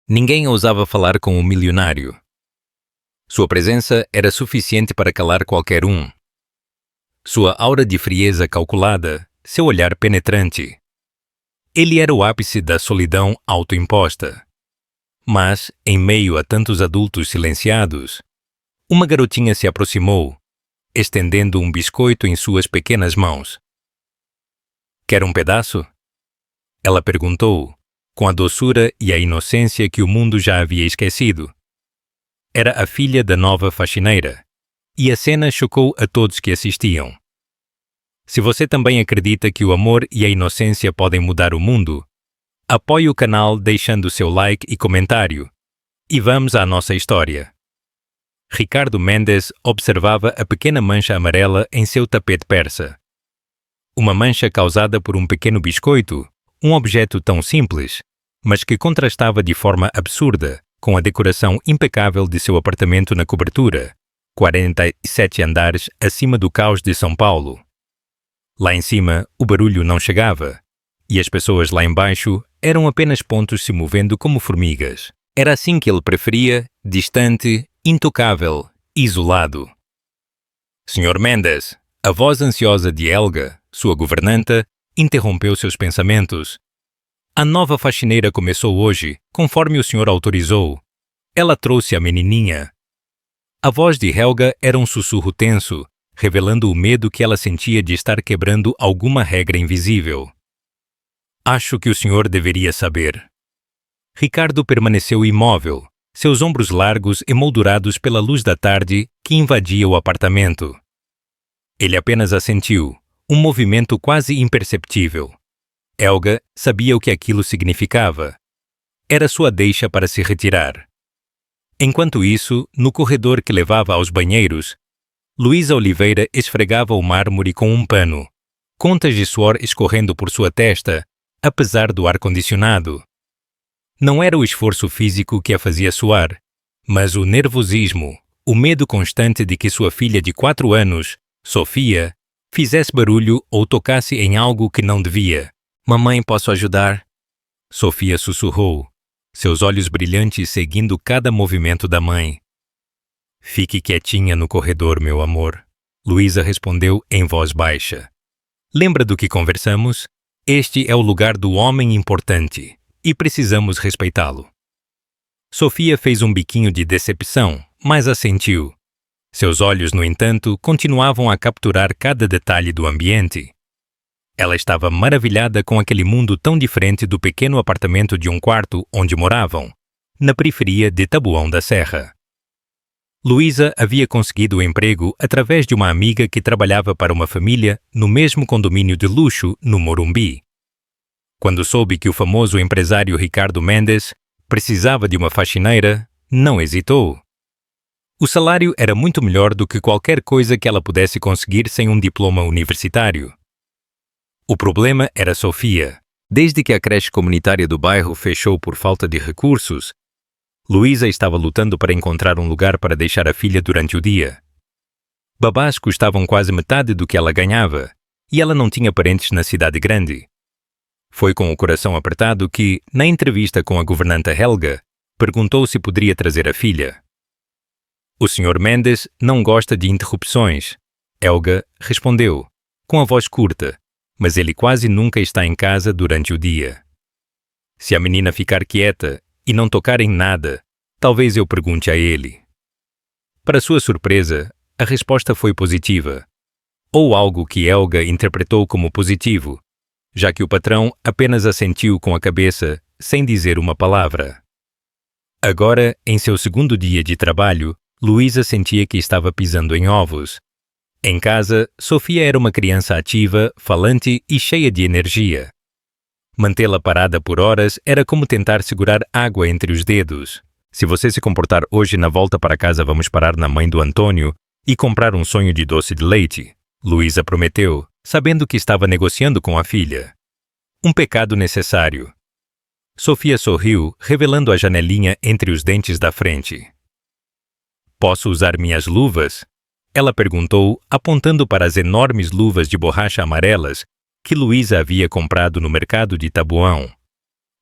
Ninguém ousava falar com o milionário. Sua presença era suficiente para calar qualquer um. Sua aura de frieza calculada, seu olhar penetrante. Ele era o ápice da solidão autoimposta. Mas, em meio a tantos adultos silenciados, uma garotinha se aproximou, estendendo um biscoito em suas pequenas mãos. "Quer um pedaço?" Ela perguntou, com a doçura e a inocência que o mundo já havia esquecido. Era a filha da nova faxineira, e a cena chocou a todos que assistiam. Se você também acredita que o amor e a inocência podem mudar o mundo, apoie o canal deixando seu like e comentário. E vamos à nossa história. Ricardo Mendes observava a pequena mancha amarela em seu tapete persa. Uma mancha causada por um pequeno biscoito, um objeto tão simples, mas que contrastava de forma absurda com a decoração impecável de seu apartamento na cobertura, 47 andares acima do caos de São Paulo. Lá em cima, o barulho não chegava, e as pessoas lá embaixo eram apenas pontos se movendo como formigas. Era assim que ele preferia, distante, intocável, isolado. "Sr. Mendes", a voz ansiosa de Helga, sua governanta, interrompeu seus pensamentos. "A nova faxineira começou hoje, conforme o senhor autorizou. Ela trouxe a menininha." A voz de Helga era um sussurro tenso, revelando o medo que ela sentia de estar quebrando alguma regra invisível. "Acho que o senhor deveria saber." Ricardo permaneceu imóvel, seus ombros largos emoldurados pela luz da tarde que invadia o apartamento. Ele apenas assentiu, um movimento quase imperceptível. Helga sabia o que aquilo significava. Era sua deixa para se retirar. Enquanto isso, no corredor que levava aos banheiros, Luísa Oliveira esfregava o mármore com um pano, contas de suor escorrendo por sua testa, apesar do ar-condicionado. Não era o esforço físico que a fazia suar, mas o nervosismo, o medo constante de que sua filha de 4 anos, Sofia, fizesse barulho ou tocasse em algo que não devia. "Mamãe, posso ajudar?" Sofia sussurrou, seus olhos brilhantes seguindo cada movimento da mãe. "Fique quietinha no corredor, meu amor", Luísa respondeu em voz baixa. "Lembra do que conversamos? Este é o lugar do homem importante e precisamos respeitá-lo." Sofia fez um biquinho de decepção, mas assentiu. Seus olhos, no entanto, continuavam a capturar cada detalhe do ambiente. Ela estava maravilhada com aquele mundo tão diferente do pequeno apartamento de um quarto onde moravam, na periferia de Taboão da Serra. Luísa havia conseguido o emprego através de uma amiga que trabalhava para uma família no mesmo condomínio de luxo no Morumbi. Quando soube que o famoso empresário Ricardo Mendes precisava de uma faxineira, não hesitou. O salário era muito melhor do que qualquer coisa que ela pudesse conseguir sem um diploma universitário. O problema era Sofia. Desde que a creche comunitária do bairro fechou por falta de recursos, Luísa estava lutando para encontrar um lugar para deixar a filha durante o dia. Babás custavam quase metade do que ela ganhava, e ela não tinha parentes na cidade grande. Foi com o coração apertado que, na entrevista com a governanta Helga, perguntou se poderia trazer a filha. "O Sr. Mendes não gosta de interrupções", Helga respondeu, com a voz curta, "mas ele quase nunca está em casa durante o dia. Se a menina ficar quieta e não tocar em nada, talvez eu pergunte a ele." Para sua surpresa, a resposta foi positiva, ou algo que Helga interpretou como positivo, já que o patrão apenas assentiu com a cabeça, sem dizer uma palavra. Agora, em seu segundo dia de trabalho, Luísa sentia que estava pisando em ovos. Em casa, Sofia era uma criança ativa, falante e cheia de energia. Mantê-la parada por horas era como tentar segurar água entre os dedos. "Se você se comportar hoje na volta para casa, vamos parar na mãe do Antônio e comprar um sonho de doce de leite", Luísa prometeu, sabendo que estava negociando com a filha. Um pecado necessário. Sofia sorriu, revelando a janelinha entre os dentes da frente. "Posso usar minhas luvas?" Ela perguntou, apontando para as enormes luvas de borracha amarelas que Luísa havia comprado no mercado de Taboão.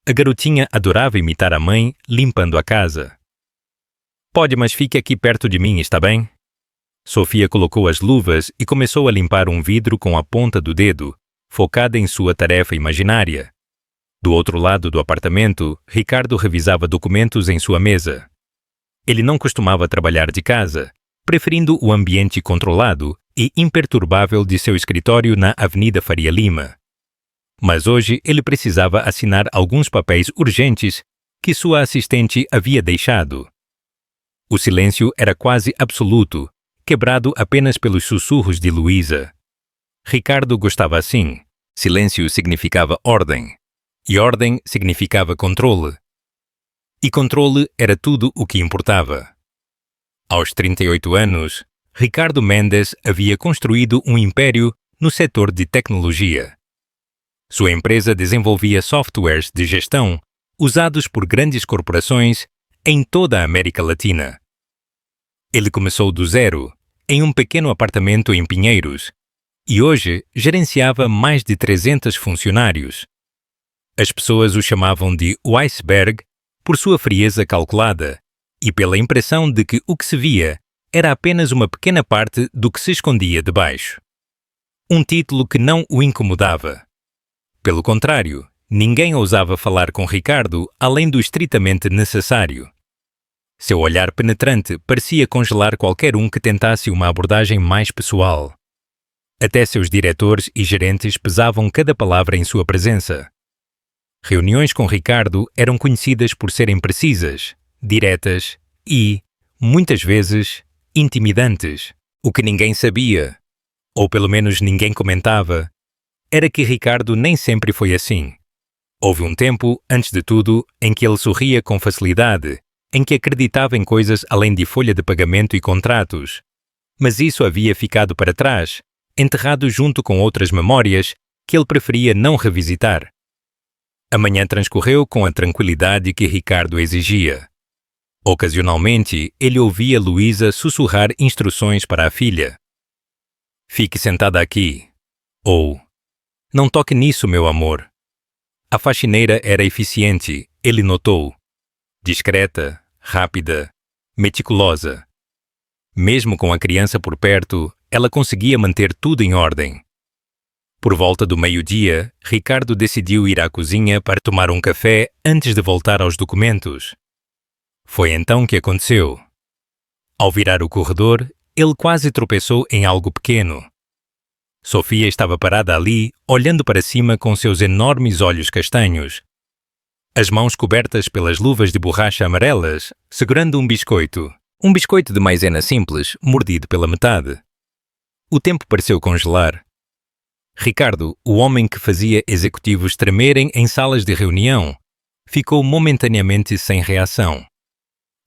A garotinha adorava imitar a mãe, limpando a casa. Pode, mas fique aqui perto de mim, está bem? Sofia colocou as luvas e começou a limpar um vidro com a ponta do dedo, focada em sua tarefa imaginária. Do outro lado do apartamento, Ricardo revisava documentos em sua mesa. Ele não costumava trabalhar de casa, preferindo o ambiente controlado e imperturbável de seu escritório na Avenida Faria Lima. Mas hoje ele precisava assinar alguns papéis urgentes que sua assistente havia deixado. O silêncio era quase absoluto, quebrado apenas pelos sussurros de Luísa. Ricardo gostava assim. Silêncio significava ordem, e ordem significava controle. E controle era tudo o que importava. Aos 38 anos, Ricardo Mendes havia construído um império no setor de tecnologia. Sua empresa desenvolvia softwares de gestão usados por grandes corporações em toda a América Latina. Ele começou do zero, em um pequeno apartamento em Pinheiros, e hoje gerenciava mais de 300 funcionários. As pessoas o chamavam de o iceberg por sua frieza calculada e pela impressão de que o que se via era apenas uma pequena parte do que se escondia debaixo. Um título que não o incomodava. Pelo contrário, ninguém ousava falar com Ricardo além do estritamente necessário. Seu olhar penetrante parecia congelar qualquer um que tentasse uma abordagem mais pessoal. Até seus diretores e gerentes pesavam cada palavra em sua presença. Reuniões com Ricardo eram conhecidas por serem precisas, diretas e, muitas vezes, intimidantes. O que ninguém sabia, ou pelo menos ninguém comentava, era que Ricardo nem sempre foi assim. Houve um tempo, antes de tudo, em que ele sorria com facilidade, em que acreditava em coisas além de folha de pagamento e contratos. Mas isso havia ficado para trás, enterrado junto com outras memórias que ele preferia não revisitar. A manhã transcorreu com a tranquilidade que Ricardo exigia. Ocasionalmente, ele ouvia Luísa sussurrar instruções para a filha. Fique sentada aqui. Ou, não toque nisso, meu amor. A faxineira era eficiente, ele notou. Discreta, rápida, meticulosa. Mesmo com a criança por perto, ela conseguia manter tudo em ordem. Por volta do meio-dia, Ricardo decidiu ir à cozinha para tomar um café antes de voltar aos documentos. Foi então que aconteceu. Ao virar o corredor, ele quase tropeçou em algo pequeno. Sofia estava parada ali, olhando para cima com seus enormes olhos castanhos. As mãos cobertas pelas luvas de borracha amarelas, segurando um biscoito de maisena simples, mordido pela metade. O tempo pareceu congelar. Ricardo, o homem que fazia executivos tremerem em salas de reunião, ficou momentaneamente sem reação.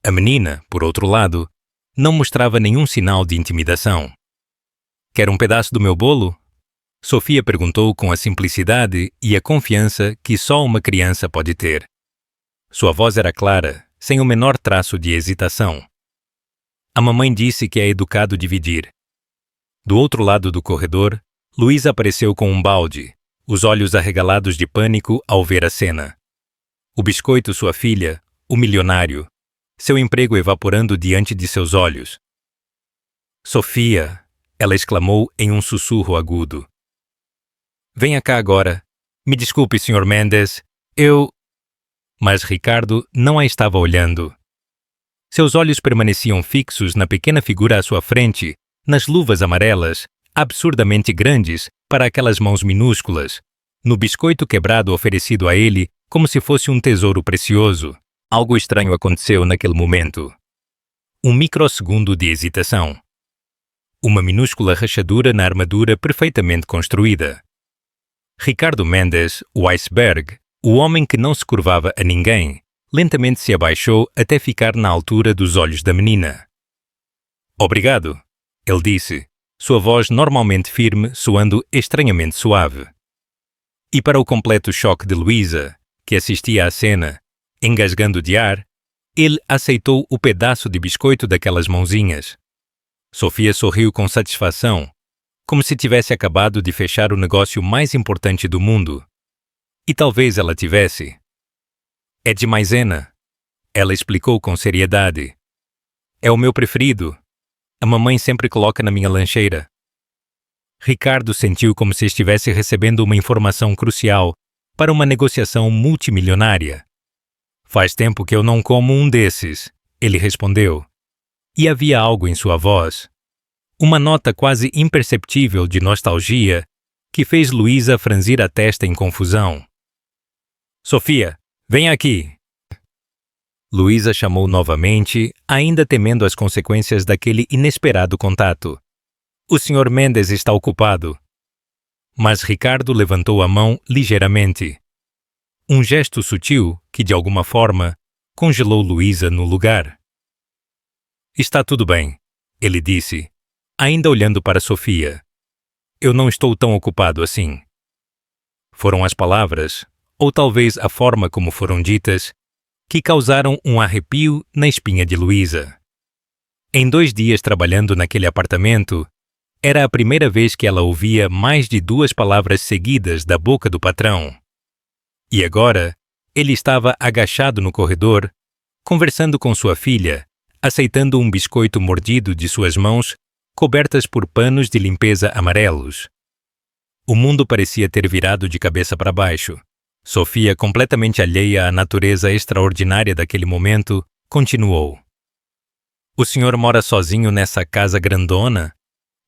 A menina, por outro lado, não mostrava nenhum sinal de intimidação. Quer um pedaço do meu bolo? Sofia perguntou com a simplicidade e a confiança que só uma criança pode ter. Sua voz era clara, sem o menor traço de hesitação. A mamãe disse que é educado dividir. Do outro lado do corredor, Luísa apareceu com um balde, os olhos arregalados de pânico ao ver a cena. O biscoito, sua filha, o milionário, seu emprego evaporando diante de seus olhos. Sofia, ela exclamou em um sussurro agudo. Venha cá agora. Me desculpe, Sr. Mendes. Mas Ricardo não a estava olhando. Seus olhos permaneciam fixos na pequena figura à sua frente, nas luvas amarelas, absurdamente grandes para aquelas mãos minúsculas, no biscoito quebrado oferecido a ele como se fosse um tesouro precioso. Algo estranho aconteceu naquele momento. Um microsegundo de hesitação. Uma minúscula rachadura na armadura perfeitamente construída. Ricardo Mendes, o iceberg, o homem que não se curvava a ninguém, lentamente se abaixou até ficar na altura dos olhos da menina. Obrigado, ele disse, sua voz normalmente firme soando estranhamente suave. E para o completo choque de Luísa, que assistia à cena, engasgando de ar, ele aceitou o pedaço de biscoito daquelas mãozinhas. Sofia sorriu com satisfação, como se tivesse acabado de fechar o negócio mais importante do mundo. E talvez ela tivesse. É de maisena. Ela explicou com seriedade. É o meu preferido. A mamãe sempre coloca na minha lancheira. Ricardo sentiu como se estivesse recebendo uma informação crucial para uma negociação multimilionária. Faz tempo que eu não como um desses, ele respondeu. E havia algo em sua voz. Uma nota quase imperceptível de nostalgia que fez Luísa franzir a testa em confusão. Sofia, vem aqui! Luísa chamou novamente, ainda temendo as consequências daquele inesperado contato. O Sr. Mendes está ocupado. Mas Ricardo levantou a mão ligeiramente. Um gesto sutil que, de alguma forma, congelou Luísa no lugar. Está tudo bem, ele disse, ainda olhando para Sofia. Eu não estou tão ocupado assim. Foram as palavras, ou talvez a forma como foram ditas, que causaram um arrepio na espinha de Luísa. Em 2 dias trabalhando naquele apartamento, era a primeira vez que ela ouvia mais de 2 palavras seguidas da boca do patrão. E agora, ele estava agachado no corredor, conversando com sua filha, aceitando um biscoito mordido de suas mãos, cobertas por panos de limpeza amarelos. O mundo parecia ter virado de cabeça para baixo. Sofia, completamente alheia à natureza extraordinária daquele momento, continuou. O senhor mora sozinho nessa casa grandona?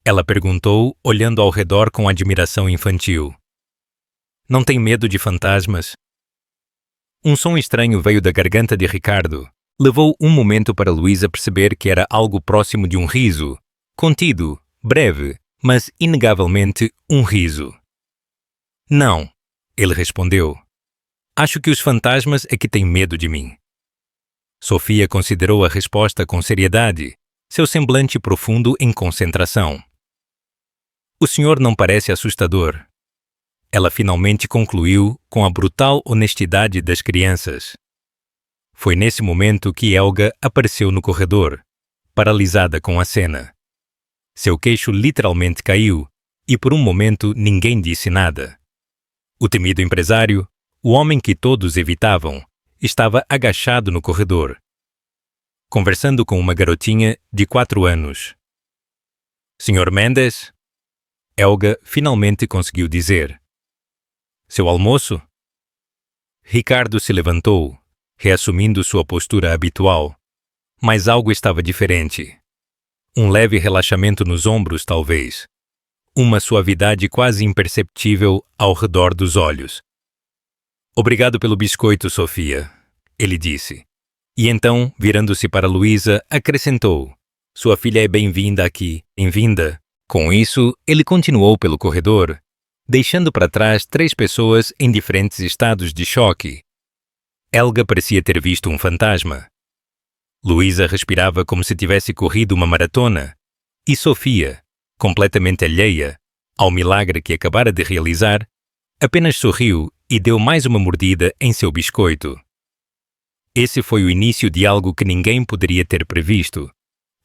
Ela perguntou, olhando ao redor com admiração infantil. Não tem medo de fantasmas? Um som estranho veio da garganta de Ricardo. Levou um momento para Luísa perceber que era algo próximo de um riso, contido, breve, mas inegavelmente um riso. Não, ele respondeu. Acho que os fantasmas é que têm medo de mim. Sofia considerou a resposta com seriedade, seu semblante profundo em concentração. O senhor não parece assustador. Ela finalmente concluiu com a brutal honestidade das crianças. Foi nesse momento que Helga apareceu no corredor, paralisada com a cena. Seu queixo literalmente caiu e por um momento ninguém disse nada. O temido empresário, o homem que todos evitavam, estava agachado no corredor, conversando com uma garotinha de 4 anos. Sr. Mendes? Helga finalmente conseguiu dizer. Seu almoço? Ricardo se levantou, reassumindo sua postura habitual, mas algo estava diferente. Um leve relaxamento nos ombros, talvez. Uma suavidade quase imperceptível ao redor dos olhos. Obrigado pelo biscoito, Sofia, ele disse. E então, virando-se para Luísa, acrescentou. Sua filha é bem-vinda aqui, bem-vinda. Com isso, ele continuou pelo corredor, deixando para trás 3 pessoas em diferentes estados de choque. Helga parecia ter visto um fantasma. Luísa respirava como se tivesse corrido uma maratona. E Sofia, completamente alheia ao milagre que acabara de realizar, apenas sorriu e deu mais uma mordida em seu biscoito. Esse foi o início de algo que ninguém poderia ter previsto.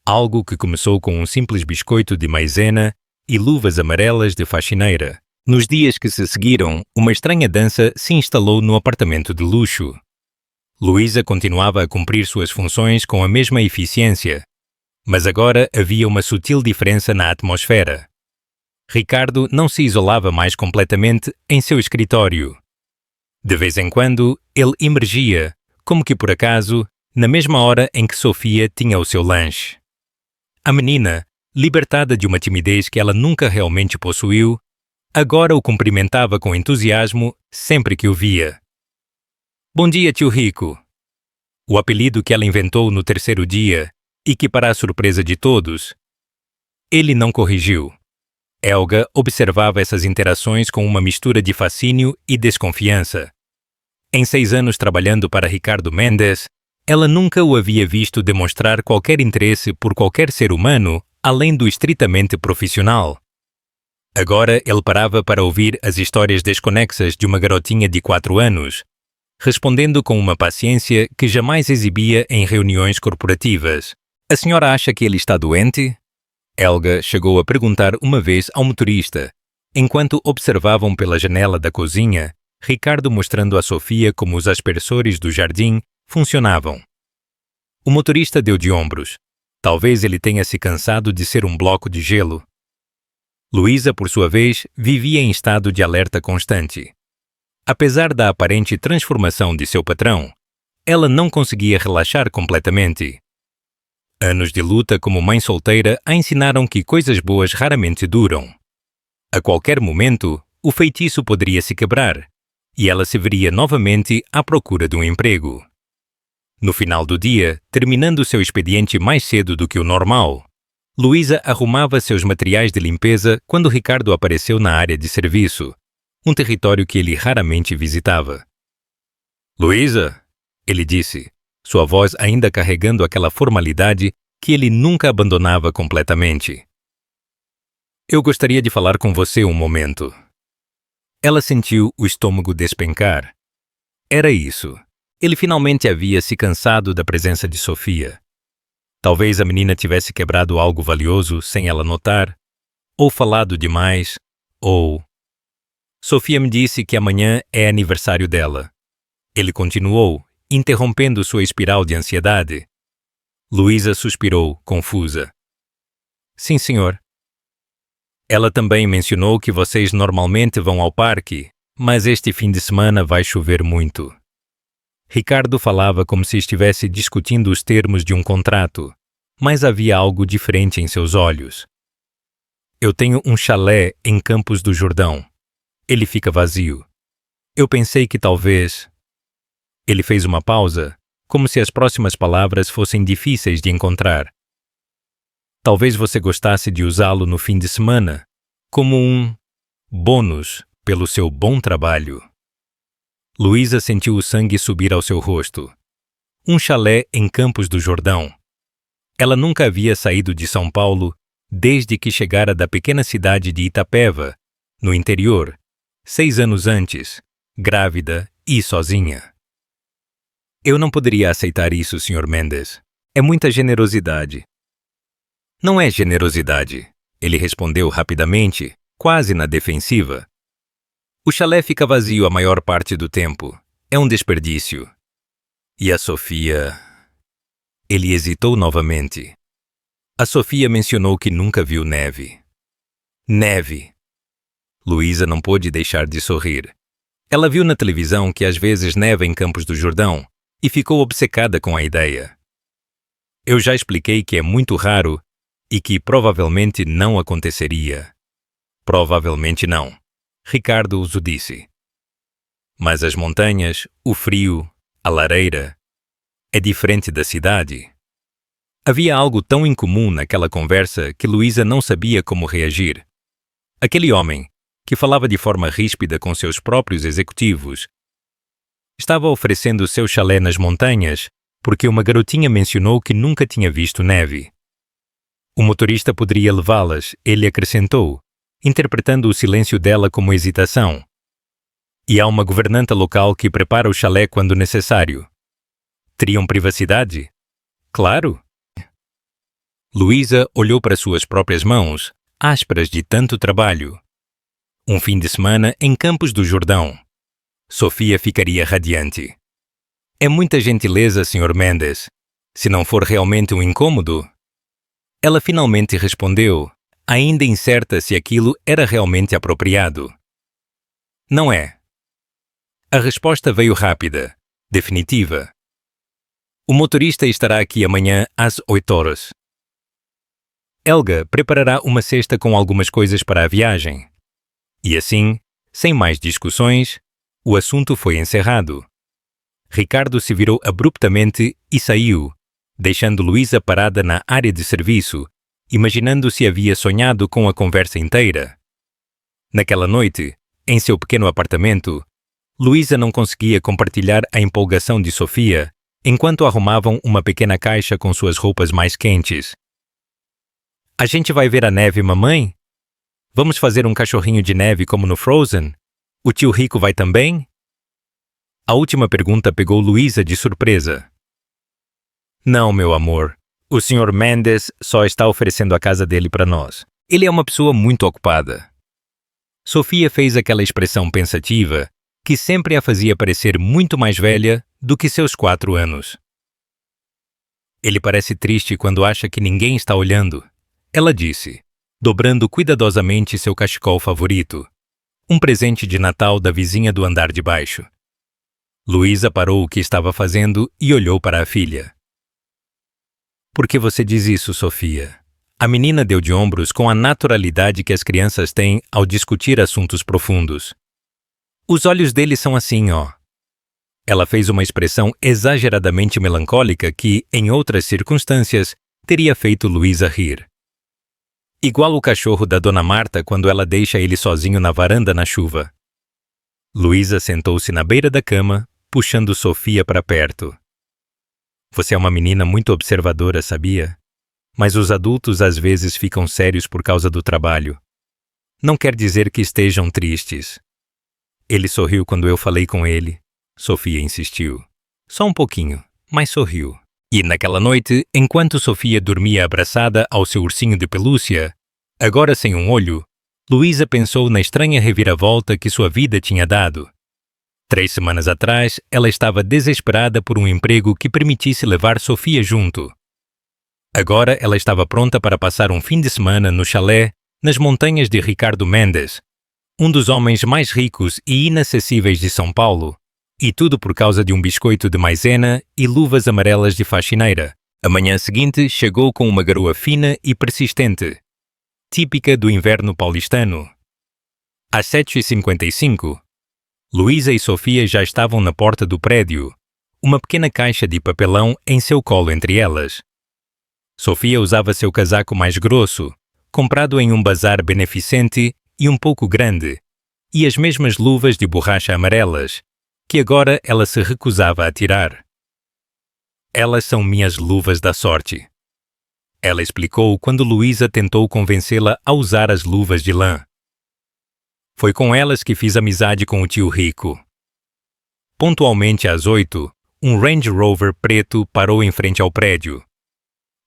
Algo que começou com um simples biscoito de maisena e luvas amarelas de faxineira. Nos dias que se seguiram, uma estranha dança se instalou no apartamento de luxo. Luísa continuava a cumprir suas funções com a mesma eficiência, mas agora havia uma sutil diferença na atmosfera. Ricardo não se isolava mais completamente em seu escritório. De vez em quando, ele emergia, como que por acaso, na mesma hora em que Sofia tinha o seu lanche. A menina, libertada de uma timidez que ela nunca realmente possuiu, agora o cumprimentava com entusiasmo sempre que o via. Bom dia, tio Rico. O apelido que ela inventou no 3º dia e que, para a surpresa de todos, ele não corrigiu. Helga observava essas interações com uma mistura de fascínio e desconfiança. Em 6 anos trabalhando para Ricardo Mendes, ela nunca o havia visto demonstrar qualquer interesse por qualquer ser humano além do estritamente profissional. Agora ele parava para ouvir as histórias desconexas de uma garotinha de 4 anos, respondendo com uma paciência que jamais exibia em reuniões corporativas. A senhora acha que ele está doente? Helga chegou a perguntar uma vez ao motorista, enquanto observavam pela janela da cozinha Ricardo mostrando a Sofia como os aspersores do jardim funcionavam. O motorista deu de ombros. Talvez ele tenha se cansado de ser um bloco de gelo. Luísa, por sua vez, vivia em estado de alerta constante. Apesar da aparente transformação de seu patrão, ela não conseguia relaxar completamente. Anos de luta como mãe solteira a ensinaram que coisas boas raramente duram. A qualquer momento, o feitiço poderia se quebrar, e ela se veria novamente à procura de um emprego. No final do dia, terminando seu expediente mais cedo do que o normal, Luísa arrumava seus materiais de limpeza quando Ricardo apareceu na área de serviço, um território que ele raramente visitava. "Luísa", ele disse, sua voz ainda carregando aquela formalidade que ele nunca abandonava completamente. "Eu gostaria de falar com você um momento." Ela sentiu o estômago despencar. Era isso. Ele finalmente havia se cansado da presença de Sofia. Talvez a menina tivesse quebrado algo valioso sem ela notar, ou falado demais, ou... Sofia me disse que amanhã é aniversário dela. Ele continuou, interrompendo sua espiral de ansiedade. Luísa suspirou, confusa. "Sim, senhor." "Ela também mencionou que vocês normalmente vão ao parque, mas este fim de semana vai chover muito." Ricardo falava como se estivesse discutindo os termos de um contrato, mas havia algo diferente em seus olhos. "Eu tenho um chalé em Campos do Jordão. Ele fica vazio. Eu pensei que talvez..." Ele fez uma pausa, como se as próximas palavras fossem difíceis de encontrar. "Talvez você gostasse de usá-lo no fim de semana, como um bônus pelo seu bom trabalho." Luísa sentiu o sangue subir ao seu rosto. Um chalé em Campos do Jordão. Ela nunca havia saído de São Paulo desde que chegara da pequena cidade de Itapeva, no interior, 6 anos antes, grávida e sozinha. "Eu não poderia aceitar isso, Sr. Mendes. É muita generosidade." "Não é generosidade", ele respondeu rapidamente, quase na defensiva. "O chalé fica vazio a maior parte do tempo. É um desperdício." "E a Sofia..." Ele hesitou novamente. A Sofia mencionou que nunca viu neve. Neve! Luísa não pôde deixar de sorrir. Ela viu na televisão que às vezes neva em Campos do Jordão e ficou obcecada com a ideia. "Eu já expliquei que é muito raro e que provavelmente não aconteceria." "Provavelmente não", Ricardo o disse. "Mas as montanhas, o frio, a lareira, é diferente da cidade." Havia algo tão incomum naquela conversa que Luísa não sabia como reagir. Aquele homem, que falava de forma ríspida com seus próprios executivos, estava oferecendo seu chalé nas montanhas porque uma garotinha mencionou que nunca tinha visto neve. O motorista poderia levá-las, ele acrescentou, interpretando o silêncio dela como hesitação. "E há uma governanta local que prepara o chalé quando necessário." "Teriam privacidade?" "Claro." Luísa olhou para suas próprias mãos, ásperas de tanto trabalho. Um fim de semana em Campos do Jordão. Sofia ficaria radiante. "É muita gentileza, Sr. Mendes. Se não for realmente um incômodo..." Ela finalmente respondeu, ainda incerta se aquilo era realmente apropriado. "Não é." A resposta veio rápida, definitiva. "O motorista estará aqui amanhã às 8 horas. Helga preparará uma cesta com algumas coisas para a viagem." E assim, sem mais discussões, o assunto foi encerrado. Ricardo se virou abruptamente e saiu, deixando Luísa parada na área de serviço, imaginando se havia sonhado com a conversa inteira. Naquela noite, em seu pequeno apartamento, Luísa não conseguia compartilhar a empolgação de Sofia enquanto arrumavam uma pequena caixa com suas roupas mais quentes. "A gente vai ver a neve, mamãe? Vamos fazer um cachorrinho de neve como no Frozen? O tio Rico vai também?" A última pergunta pegou Luísa de surpresa. "Não, meu amor. O Sr. Mendes só está oferecendo a casa dele para nós. Ele é uma pessoa muito ocupada." Sofia fez aquela expressão pensativa que sempre a fazia parecer muito mais velha do que seus 4 anos. Ele parece triste quando acha que ninguém está olhando, ela disse, dobrando cuidadosamente seu cachecol favorito, um presente de Natal da vizinha do andar de baixo. Luísa parou o que estava fazendo e olhou para a filha. Por que você diz isso, Sofia? A menina deu de ombros com a naturalidade que as crianças têm ao discutir assuntos profundos. Os olhos dele são assim, ó. Ela fez uma expressão exageradamente melancólica que, em outras circunstâncias, teria feito Luísa rir. Igual o cachorro da Dona Marta quando ela deixa ele sozinho na varanda na chuva. Luísa sentou-se na beira da cama, puxando Sofia para perto. Você é uma menina muito observadora, sabia? Mas os adultos às vezes ficam sérios por causa do trabalho. Não quer dizer que estejam tristes. Ele sorriu quando eu falei com ele. Sofia insistiu. Só um pouquinho, mas sorriu. E naquela noite, enquanto Sofia dormia abraçada ao seu ursinho de pelúcia, agora sem um olho, Luísa pensou na estranha reviravolta que sua vida tinha dado. 3 semanas atrás, ela estava desesperada por um emprego que permitisse levar Sofia junto. Agora ela estava pronta para passar um fim de semana no chalé nas montanhas de Ricardo Mendes, um dos homens mais ricos e inacessíveis de São Paulo, e tudo por causa de um biscoito de maisena e luvas amarelas de faxineira. A manhã seguinte chegou com uma garoa fina e persistente, típica do inverno paulistano. Às 7h55, Luísa e Sofia já estavam na porta do prédio, uma pequena caixa de papelão em seu colo entre elas. Sofia usava seu casaco mais grosso, comprado em um bazar beneficente e um pouco grande, e as mesmas luvas de borracha amarelas, que agora ela se recusava a tirar. Elas são minhas luvas da sorte. Ela explicou quando Luísa tentou convencê-la a usar as luvas de lã. Foi com elas que fiz amizade com o tio rico. Pontualmente às 8, um Range Rover preto parou em frente ao prédio.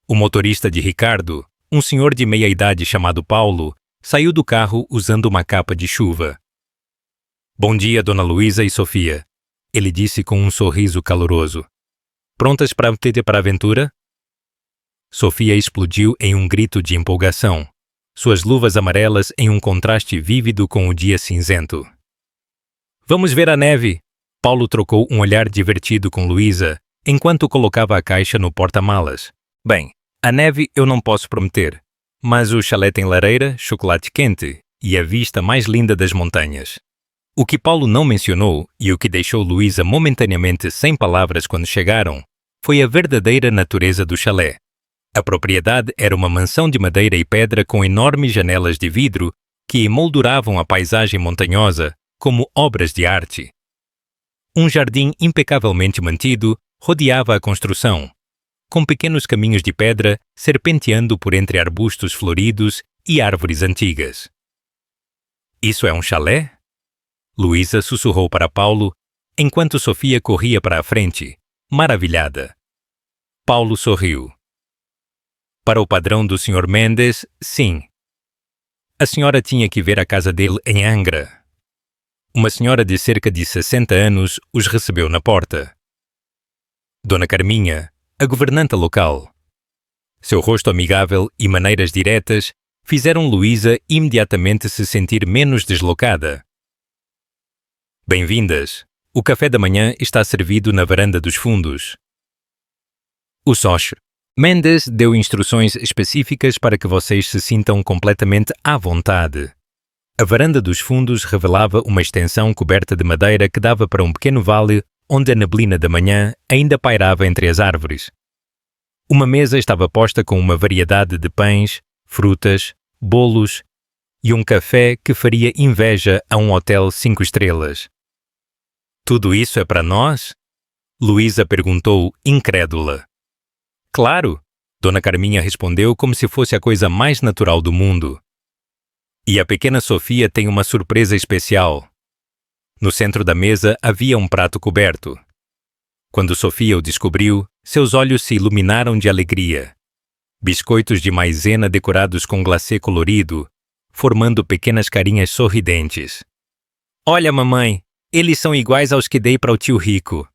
O motorista de Ricardo, um senhor de meia-idade chamado Paulo, saiu do carro usando uma capa de chuva. Bom dia, Dona Luísa e Sofia, ele disse com um sorriso caloroso. Prontas para a aventura? Sofia explodiu em um grito de empolgação, suas luvas amarelas em um contraste vívido com o dia cinzento. Vamos ver a neve! Paulo trocou um olhar divertido com Luísa enquanto colocava a caixa no porta-malas. Bem, a neve eu não posso prometer, mas o chalé tem lareira, chocolate quente e a vista mais linda das montanhas. O que Paulo não mencionou e o que deixou Luísa momentaneamente sem palavras quando chegaram foi a verdadeira natureza do chalé. A propriedade era uma mansão de madeira e pedra com enormes janelas de vidro que emolduravam a paisagem montanhosa como obras de arte. Um jardim impecavelmente mantido rodeava a construção, com pequenos caminhos de pedra serpenteando por entre arbustos floridos e árvores antigas. Isso é um chalé? Luísa sussurrou para Paulo, enquanto Sofia corria para a frente, maravilhada. Paulo sorriu. Para o padrão do Sr. Mendes, sim. A senhora tinha que ver a casa dele em Angra. Uma senhora de cerca de 60 anos os recebeu na porta. Dona Carminha, a governanta local. Seu rosto amigável e maneiras diretas fizeram Luísa imediatamente se sentir menos deslocada. Bem-vindas. O café da manhã está servido na varanda dos fundos. O Sr. Mendes deu instruções específicas para que vocês se sintam completamente à vontade. A varanda dos fundos revelava uma extensão coberta de madeira que dava para um pequeno vale onde a neblina da manhã ainda pairava entre as árvores. Uma mesa estava posta com uma variedade de pães, frutas, bolos e um café que faria inveja a um hotel 5 estrelas. Tudo isso é para nós? Luísa perguntou, incrédula. Claro, Dona Carminha respondeu como se fosse a coisa mais natural do mundo. E a pequena Sofia tem uma surpresa especial. No centro da mesa havia um prato coberto. Quando Sofia o descobriu, seus olhos se iluminaram de alegria. Biscoitos de maisena decorados com glacê colorido, formando pequenas carinhas sorridentes. Olha, mamãe, Eles são iguais aos que dei para o tio Rico.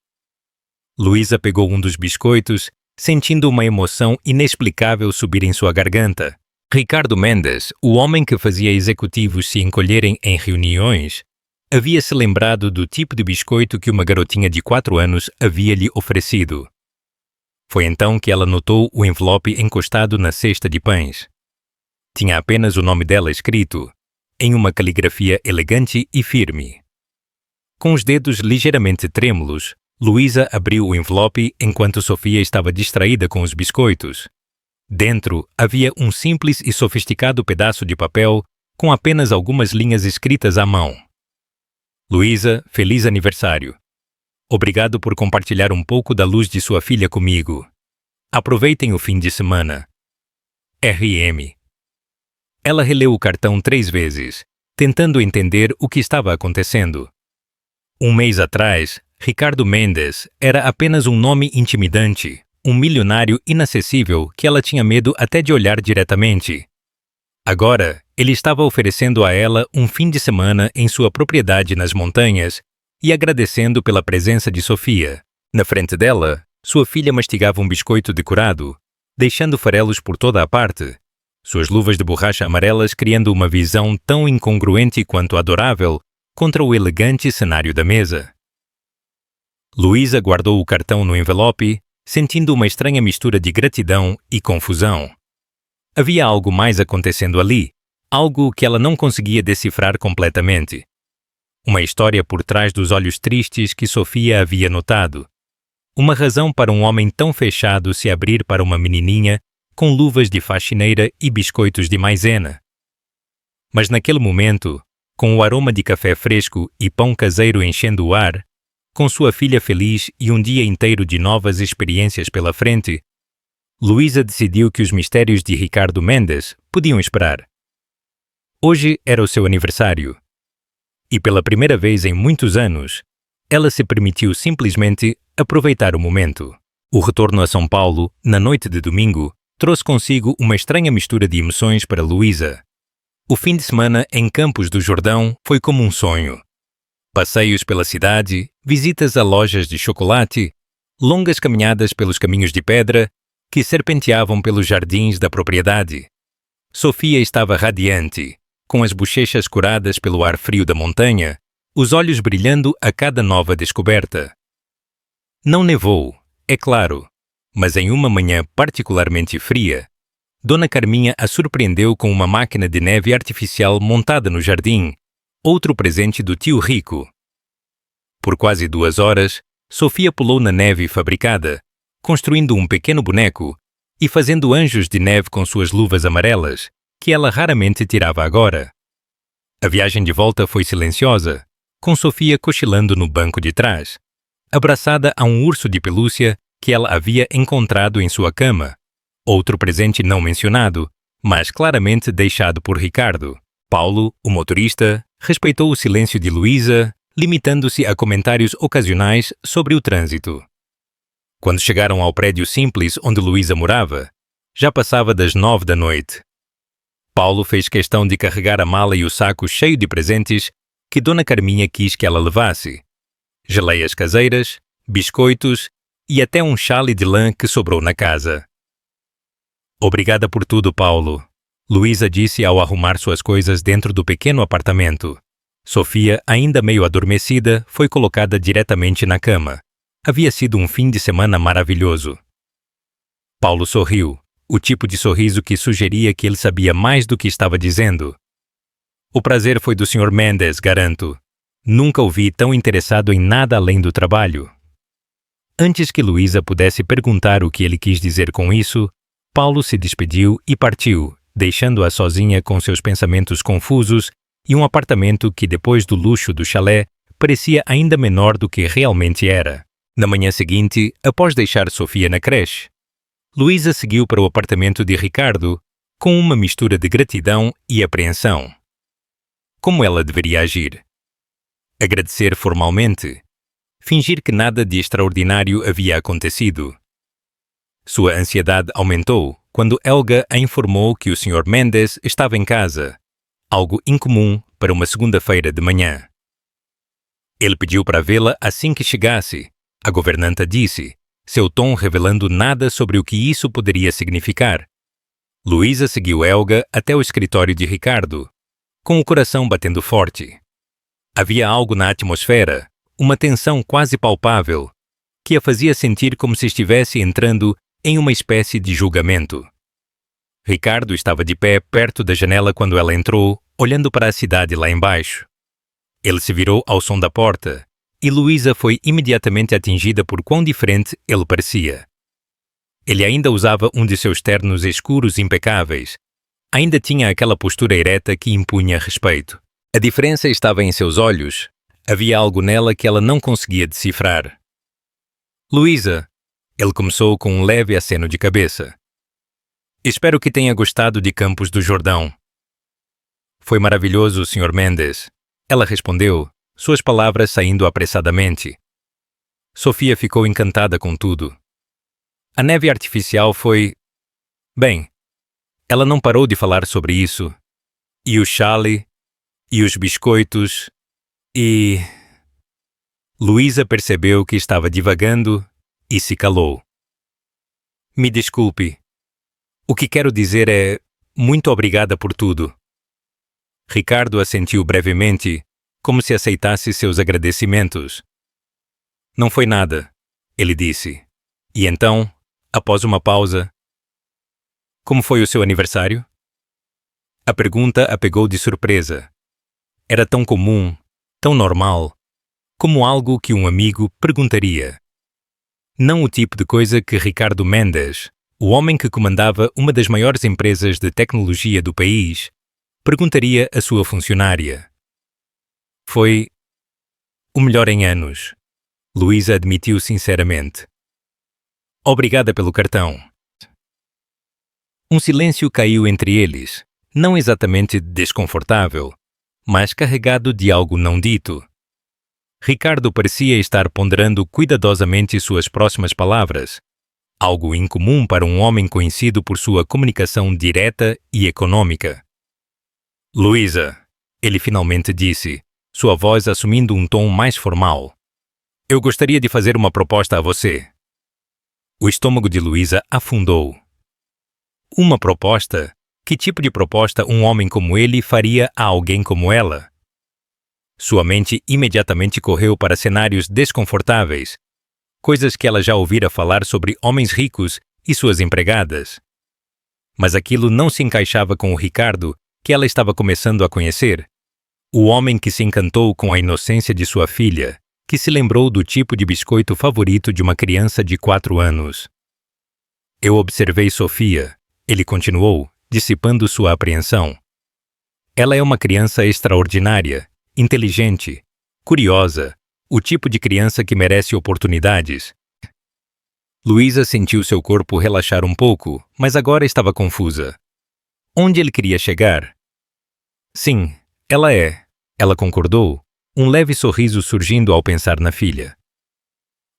Luísa pegou um dos biscoitos, sentindo uma emoção inexplicável subir em sua garganta. Ricardo Mendes, o homem que fazia executivos se encolherem em reuniões, havia se lembrado do tipo de biscoito que uma garotinha de 4 anos havia lhe oferecido. Foi então que ela notou o envelope encostado na cesta de pães. Tinha apenas o nome dela escrito, em uma caligrafia elegante e firme. Com os dedos ligeiramente trêmulos, Luísa abriu o envelope enquanto Sofia estava distraída com os biscoitos. Dentro havia um simples e sofisticado pedaço de papel com apenas algumas linhas escritas à mão. Luísa, feliz aniversário. Obrigado por compartilhar um pouco da luz de sua filha comigo. Aproveitem o fim de semana. R.M. Ela releu o cartão 3 vezes, tentando entender o que estava acontecendo. Um mês atrás, Ricardo Mendes era apenas um nome intimidante, um milionário inacessível que ela tinha medo até de olhar diretamente. Agora, ele estava oferecendo a ela um fim de semana em sua propriedade nas montanhas e agradecendo pela presença de Sofia. Na frente dela, sua filha mastigava um biscoito decorado, deixando farelos por toda a parte, suas luvas de borracha amarelas criando uma visão tão incongruente quanto adorável contra o elegante cenário da mesa. Luísa guardou o cartão no envelope, sentindo uma estranha mistura de gratidão e confusão. Havia algo mais acontecendo ali, algo que ela não conseguia decifrar completamente. Uma história por trás dos olhos tristes que Sofia havia notado. Uma razão para um homem tão fechado se abrir para uma menininha com luvas de faxineira e biscoitos de maisena. Mas naquele momento, com o aroma de café fresco e pão caseiro enchendo o ar, com sua filha feliz e um dia inteiro de novas experiências pela frente, Luísa decidiu que os mistérios de Ricardo Mendes podiam esperar. Hoje era o seu aniversário. E pela primeira vez em muitos anos, ela se permitiu simplesmente aproveitar o momento. O retorno a São Paulo, na noite de domingo, trouxe consigo uma estranha mistura de emoções para Luísa. O fim de semana em Campos do Jordão foi como um sonho. Passeios pela cidade, visitas a lojas de chocolate, longas caminhadas pelos caminhos de pedra que serpenteavam pelos jardins da propriedade. Sofia estava radiante, com as bochechas curadas pelo ar frio da montanha, os olhos brilhando a cada nova descoberta. Não nevou, é claro, mas em uma manhã particularmente fria, Dona Carminha a surpreendeu com uma máquina de neve artificial montada no jardim, outro presente do tio Rico. Por quase 2 horas, Sofia pulou na neve fabricada, construindo um pequeno boneco e fazendo anjos de neve com suas luvas amarelas, que ela raramente tirava agora. A viagem de volta foi silenciosa, com Sofia cochilando no banco de trás, abraçada a um urso de pelúcia que ela havia encontrado em sua cama, outro presente não mencionado, mas claramente deixado por Ricardo. Paulo, o motorista, respeitou o silêncio de Luísa, limitando-se a comentários ocasionais sobre o trânsito. Quando chegaram ao prédio simples onde Luísa morava, já passava das 9 da noite. Paulo fez questão de carregar a mala e o saco cheio de presentes que Dona Carminha quis que ela levasse. Geleias caseiras, biscoitos e até um chale de lã que sobrou na casa. Obrigada por tudo, Paulo, Luísa disse ao arrumar suas coisas dentro do pequeno apartamento. Sofia, ainda meio adormecida, foi colocada diretamente na cama. Havia sido um fim de semana maravilhoso. Paulo sorriu, o tipo de sorriso que sugeria que ele sabia mais do que estava dizendo. O prazer foi do Sr. Mendes, garanto. Nunca o vi tão interessado em nada além do trabalho. Antes que Luísa pudesse perguntar o que ele quis dizer com isso, Paulo se despediu e partiu, deixando-a sozinha com seus pensamentos confusos e um apartamento que, depois do luxo do chalé, parecia ainda menor do que realmente era. Na manhã seguinte, após deixar Sofia na creche, Luísa seguiu para o apartamento de Ricardo com uma mistura de gratidão e apreensão. Como ela deveria agir? Agradecer formalmente? Fingir que nada de extraordinário havia acontecido? Sua ansiedade aumentou quando Helga a informou que o Sr. Mendes estava em casa, algo incomum para uma segunda-feira de manhã. Ele pediu para vê-la assim que chegasse. A governanta disse, seu tom revelando nada sobre o que isso poderia significar. Luísa seguiu Helga até o escritório de Ricardo, com o coração batendo forte. Havia algo na atmosfera, uma tensão quase palpável, que a fazia sentir como se estivesse entrando em uma espécie de julgamento. Ricardo estava de pé perto da janela quando ela entrou, olhando para a cidade lá embaixo. Ele se virou ao som da porta, e Luísa foi imediatamente atingida por quão diferente ele parecia. Ele ainda usava um de seus ternos escuros impecáveis. Ainda tinha aquela postura ereta que impunha respeito. A diferença estava em seus olhos. Havia algo nela que ela não conseguia decifrar. Luísa, ele começou com um leve aceno de cabeça. Espero que tenha gostado de Campos do Jordão. Foi maravilhoso, Sr. Mendes. Ela respondeu, suas palavras saindo apressadamente. Sofia ficou encantada com tudo. A neve artificial foi... Bem, ela não parou de falar sobre isso. E o chale, e os biscoitos, e... Luísa percebeu que estava divagando e se calou. Me desculpe. O que quero dizer é... Muito obrigada por tudo. Ricardo assentiu brevemente, como se aceitasse seus agradecimentos. Não foi nada, ele disse. E então, após uma pausa, como foi o seu aniversário? A pergunta a pegou de surpresa. Era tão comum, tão normal, como algo que um amigo perguntaria. Não o tipo de coisa que Ricardo Mendes, o homem que comandava uma das maiores empresas de tecnologia do país, perguntaria à sua funcionária. Foi o melhor em anos, Luísa admitiu sinceramente. Obrigada pelo cartão. Um silêncio caiu entre eles, não exatamente desconfortável, mas carregado de algo não dito. Ricardo parecia estar ponderando cuidadosamente suas próximas palavras, algo incomum para um homem conhecido por sua comunicação direta e econômica. Luísa, ele finalmente disse, sua voz assumindo um tom mais formal. Eu gostaria de fazer uma proposta a você. O estômago de Luísa afundou. Uma proposta? Que tipo de proposta um homem como ele faria a alguém como ela? Sua mente imediatamente correu para cenários desconfortáveis, coisas que ela já ouvira falar sobre homens ricos e suas empregadas. Mas aquilo não se encaixava com o Ricardo que ela estava começando a conhecer. O homem que se encantou com a inocência de sua filha, que se lembrou do tipo de biscoito favorito de uma criança de 4 anos. Eu observei Sofia, ele continuou, dissipando sua apreensão. Ela é uma criança extraordinária, inteligente, curiosa, o tipo de criança que merece oportunidades. Luísa sentiu seu corpo relaxar um pouco, mas agora estava confusa. Onde ele queria chegar? Sim, ela é, ela concordou, um leve sorriso surgindo ao pensar na filha.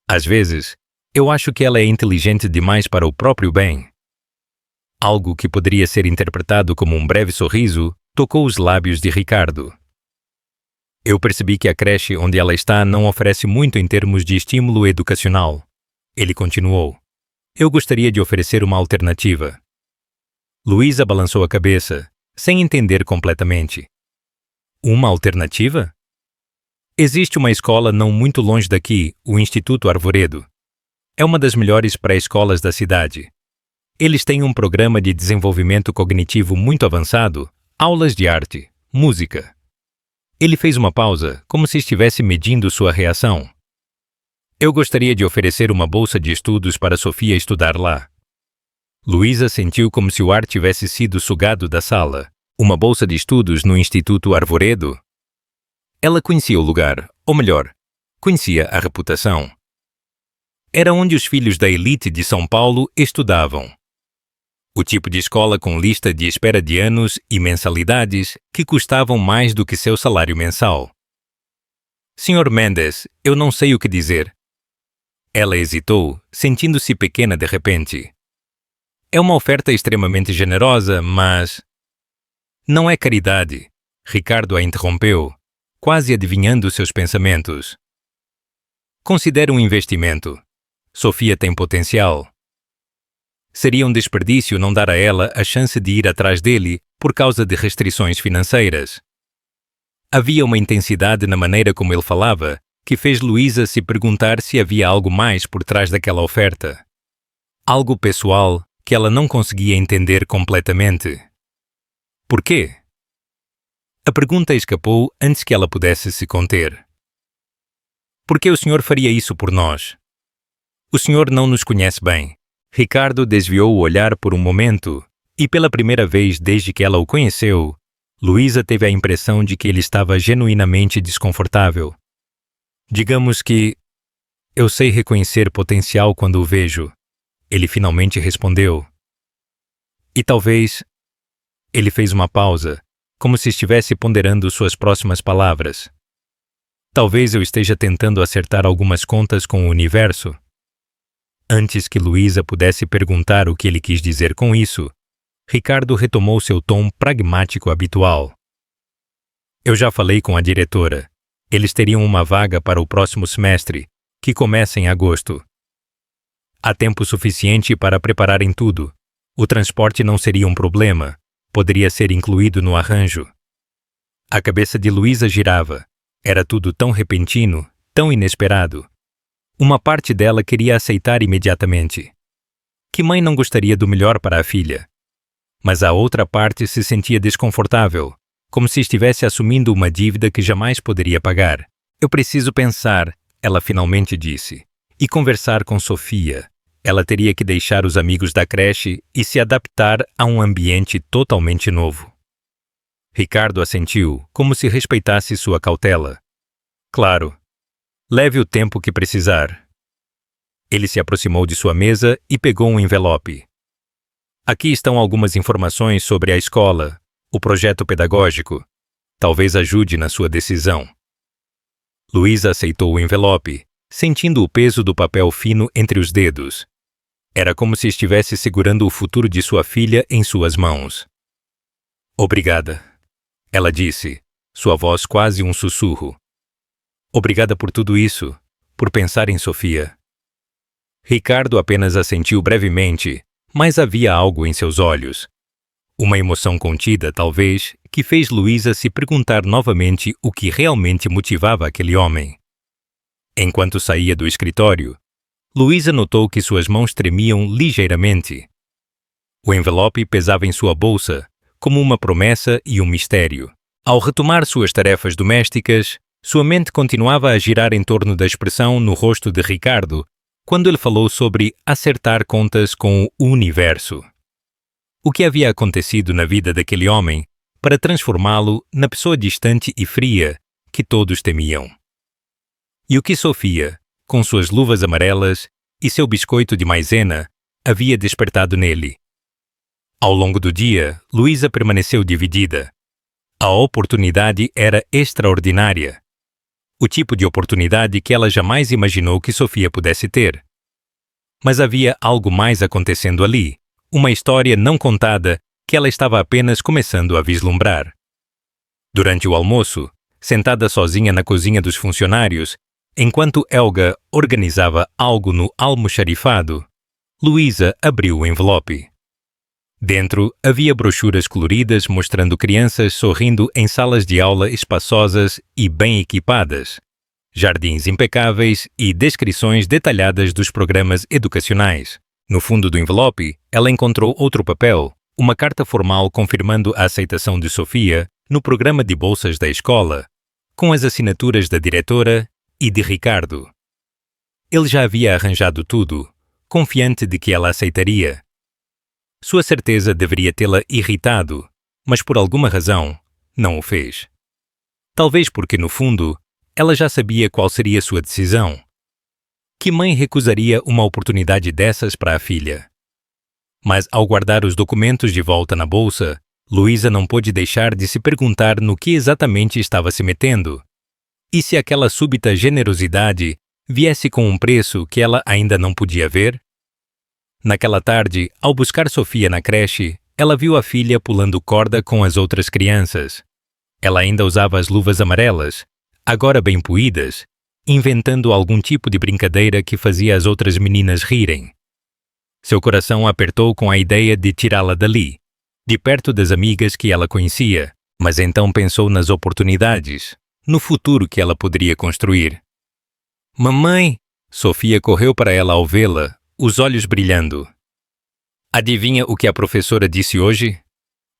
Às vezes, eu acho que ela é inteligente demais para o próprio bem. Algo que poderia ser interpretado como um breve sorriso tocou os lábios de Ricardo. Eu percebi que a creche onde ela está não oferece muito em termos de estímulo educacional. Ele continuou. Eu gostaria de oferecer uma alternativa. Luísa balançou a cabeça, sem entender completamente. Uma alternativa? Existe uma escola não muito longe daqui, o Instituto Arvoredo. É uma das melhores pré-escolas da cidade. Eles têm um programa de desenvolvimento cognitivo muito avançado, aulas de arte, música. Ele fez uma pausa, como se estivesse medindo sua reação. Eu gostaria de oferecer uma bolsa de estudos para Sofia estudar lá. Luísa sentiu como se o ar tivesse sido sugado da sala. Uma bolsa de estudos no Instituto Arvoredo? Ela conhecia o lugar, ou melhor, conhecia a reputação. Era onde os filhos da elite de São Paulo estudavam. O tipo de escola com lista de espera de anos e mensalidades que custavam mais do que seu salário mensal. Sr. Mendes, eu não sei o que dizer. Ela hesitou, sentindo-se pequena de repente. É uma oferta extremamente generosa, mas... Não é caridade, Ricardo a interrompeu, quase adivinhando seus pensamentos. Considere um investimento. Sofia tem potencial. Seria um desperdício não dar a ela a chance de ir atrás dele por causa de restrições financeiras. Havia uma intensidade na maneira como ele falava que fez Luísa se perguntar se havia algo mais por trás daquela oferta. Algo pessoal que ela não conseguia entender completamente. Por quê? A pergunta escapou antes que ela pudesse se conter. Por que o senhor faria isso por nós? O senhor não nos conhece bem. Ricardo desviou o olhar por um momento e, pela primeira vez desde que ela o conheceu, Luísa teve a impressão de que ele estava genuinamente desconfortável. Digamos que eu sei reconhecer potencial quando o vejo, ele finalmente respondeu. E talvez... Ele fez uma pausa, como se estivesse ponderando suas próximas palavras. Talvez eu esteja tentando acertar algumas contas com o universo. Antes que Luísa pudesse perguntar o que ele quis dizer com isso, Ricardo retomou seu tom pragmático habitual. Eu já falei com a diretora. Eles teriam uma vaga para o próximo semestre, que começa em agosto. Há tempo suficiente para prepararem tudo. O transporte não seria um problema. Poderia ser incluído no arranjo. A cabeça de Luísa girava. Era tudo tão repentino, tão inesperado. Uma parte dela queria aceitar imediatamente. Que mãe não gostaria do melhor para a filha? Mas a outra parte se sentia desconfortável, como se estivesse assumindo uma dívida que jamais poderia pagar. Eu preciso pensar, ela finalmente disse, e conversar com Sofia. Ela teria que deixar os amigos da creche e se adaptar a um ambiente totalmente novo. Ricardo assentiu, como se respeitasse sua cautela. Claro. Leve o tempo que precisar. Ele se aproximou de sua mesa e pegou um envelope. Aqui estão algumas informações sobre a escola, o projeto pedagógico. Talvez ajude na sua decisão. Luísa aceitou o envelope, sentindo o peso do papel fino entre os dedos. Era como se estivesse segurando o futuro de sua filha em suas mãos. Obrigada, ela disse, sua voz quase um sussurro. Obrigada por tudo isso, por pensar em Sofia. Ricardo apenas assentiu brevemente, mas havia algo em seus olhos. Uma emoção contida, talvez, que fez Luísa se perguntar novamente o que realmente motivava aquele homem. Enquanto saía do escritório, Luísa notou que suas mãos tremiam ligeiramente. O envelope pesava em sua bolsa, como uma promessa e um mistério. Ao retomar suas tarefas domésticas, sua mente continuava a girar em torno da expressão no rosto de Ricardo quando ele falou sobre acertar contas com o universo. O que havia acontecido na vida daquele homem para transformá-lo na pessoa distante e fria que todos temiam? E o que Sofia, com suas luvas amarelas e seu biscoito de maisena, havia despertado nele? Ao longo do dia, Luísa permaneceu dividida. A oportunidade era extraordinária. O tipo de oportunidade que ela jamais imaginou que Sofia pudesse ter. Mas havia algo mais acontecendo ali, uma história não contada que ela estava apenas começando a vislumbrar. Durante o almoço, sentada sozinha na cozinha dos funcionários, enquanto Helga organizava algo no almoxarifado, Luísa abriu o envelope. Dentro havia brochuras coloridas mostrando crianças sorrindo em salas de aula espaçosas e bem equipadas, jardins impecáveis e descrições detalhadas dos programas educacionais. No fundo do envelope, ela encontrou outro papel, uma carta formal confirmando a aceitação de Sofia no programa de bolsas da escola, com as assinaturas da diretora e de Ricardo. Ele já havia arranjado tudo, confiante de que ela aceitaria. Sua certeza deveria tê-la irritado, mas por alguma razão, não o fez. Talvez porque, no fundo, ela já sabia qual seria sua decisão. Que mãe recusaria uma oportunidade dessas para a filha? Mas, ao guardar os documentos de volta na bolsa, Luísa não pôde deixar de se perguntar no que exatamente estava se metendo. E se aquela súbita generosidade viesse com um preço que ela ainda não podia ver? Naquela tarde, ao buscar Sofia na creche, ela viu a filha pulando corda com as outras crianças. Ela ainda usava as luvas amarelas, agora bem poídas, inventando algum tipo de brincadeira que fazia as outras meninas rirem. Seu coração apertou com a ideia de tirá-la dali, de perto das amigas que ela conhecia, mas então pensou nas oportunidades, no futuro que ela poderia construir. Mamãe! Sofia correu para ela ao vê-la, os olhos brilhando. Adivinha o que a professora disse hoje?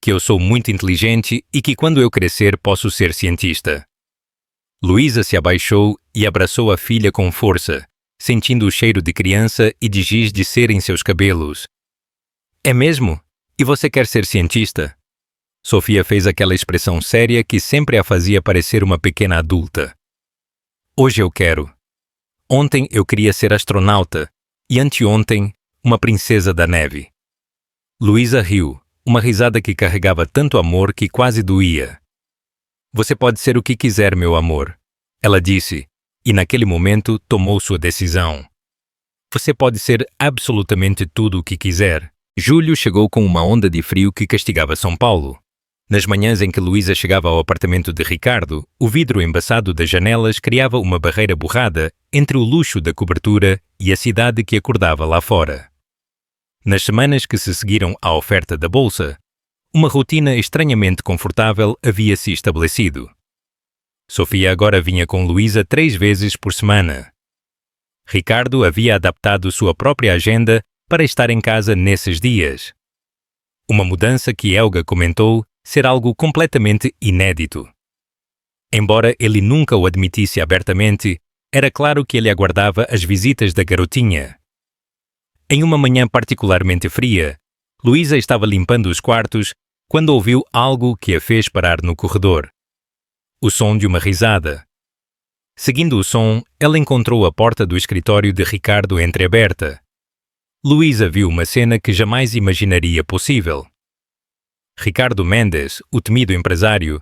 Que eu sou muito inteligente e que quando eu crescer posso ser cientista. Luísa se abaixou e abraçou a filha com força, sentindo o cheiro de criança e de giz de cera em seus cabelos. É mesmo? E você quer ser cientista? Sofia fez aquela expressão séria que sempre a fazia parecer uma pequena adulta. Hoje eu quero. Ontem eu queria ser astronauta e anteontem uma princesa da neve. Luísa riu, uma risada que carregava tanto amor que quase doía. Você pode ser o que quiser, meu amor, ela disse, e naquele momento tomou sua decisão. Você pode ser absolutamente tudo o que quiser. Julho chegou com uma onda de frio que castigava São Paulo. Nas manhãs em que Luísa chegava ao apartamento de Ricardo, o vidro embaçado das janelas criava uma barreira borrada entre o luxo da cobertura e a cidade que acordava lá fora. Nas semanas que se seguiram à oferta da bolsa, uma rotina estranhamente confortável havia se estabelecido. Sofia agora vinha com Luísa 3 vezes por semana. Ricardo havia adaptado sua própria agenda para estar em casa nesses dias. Uma mudança que Helga comentou ser algo completamente inédito. Embora ele nunca o admitisse abertamente, era claro que ele aguardava as visitas da garotinha. Em uma manhã particularmente fria, Luísa estava limpando os quartos quando ouviu algo que a fez parar no corredor. O som de uma risada. Seguindo o som, ela encontrou a porta do escritório de Ricardo entreaberta. Luísa viu uma cena que jamais imaginaria possível. Ricardo Mendes, o temido empresário,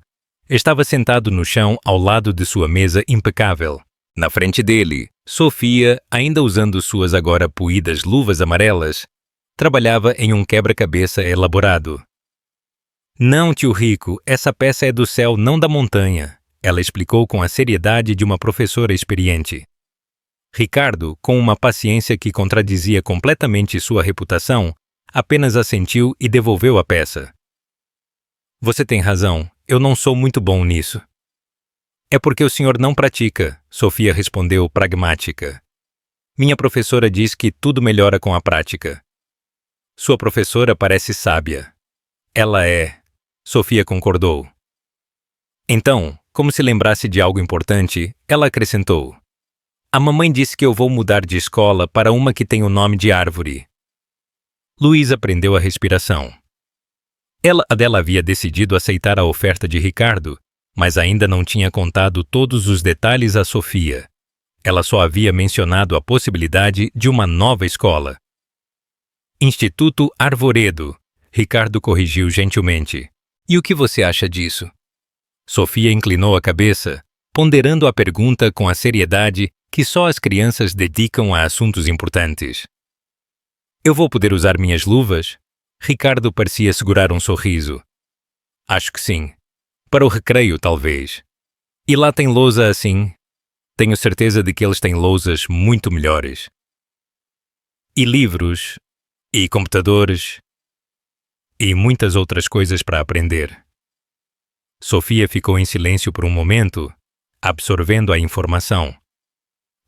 estava sentado no chão ao lado de sua mesa impecável. Na frente dele, Sofia, ainda usando suas agora poídas luvas amarelas, trabalhava em um quebra-cabeça elaborado. Não, tio Rico, essa peça é do céu, não da montanha, ela explicou com a seriedade de uma professora experiente. Ricardo, com uma paciência que contradizia completamente sua reputação, apenas assentiu e devolveu a peça. Você tem razão, eu não sou muito bom nisso. É porque o senhor não pratica, Sofia respondeu pragmática. Minha professora diz que tudo melhora com a prática. Sua professora parece sábia. Ela é, Sofia concordou. Então, como se lembrasse de algo importante, ela acrescentou. A mamãe disse que eu vou mudar de escola para uma que tem o nome de árvore. Luísa prendeu a respiração. Ela havia decidido aceitar a oferta de Ricardo, mas ainda não tinha contado todos os detalhes a Sofia. Ela só havia mencionado a possibilidade de uma nova escola. Instituto Arvoredo, Ricardo corrigiu gentilmente. E o que você acha disso? Sofia inclinou a cabeça, ponderando a pergunta com a seriedade que só as crianças dedicam a assuntos importantes. Eu vou poder usar minhas luvas? Ricardo parecia segurar um sorriso. Acho que sim. Para o recreio, talvez. E lá tem lousa assim? Tenho certeza de que eles têm lousas muito melhores. E livros, e computadores, e muitas outras coisas para aprender. Sofia ficou em silêncio por um momento, absorvendo a informação.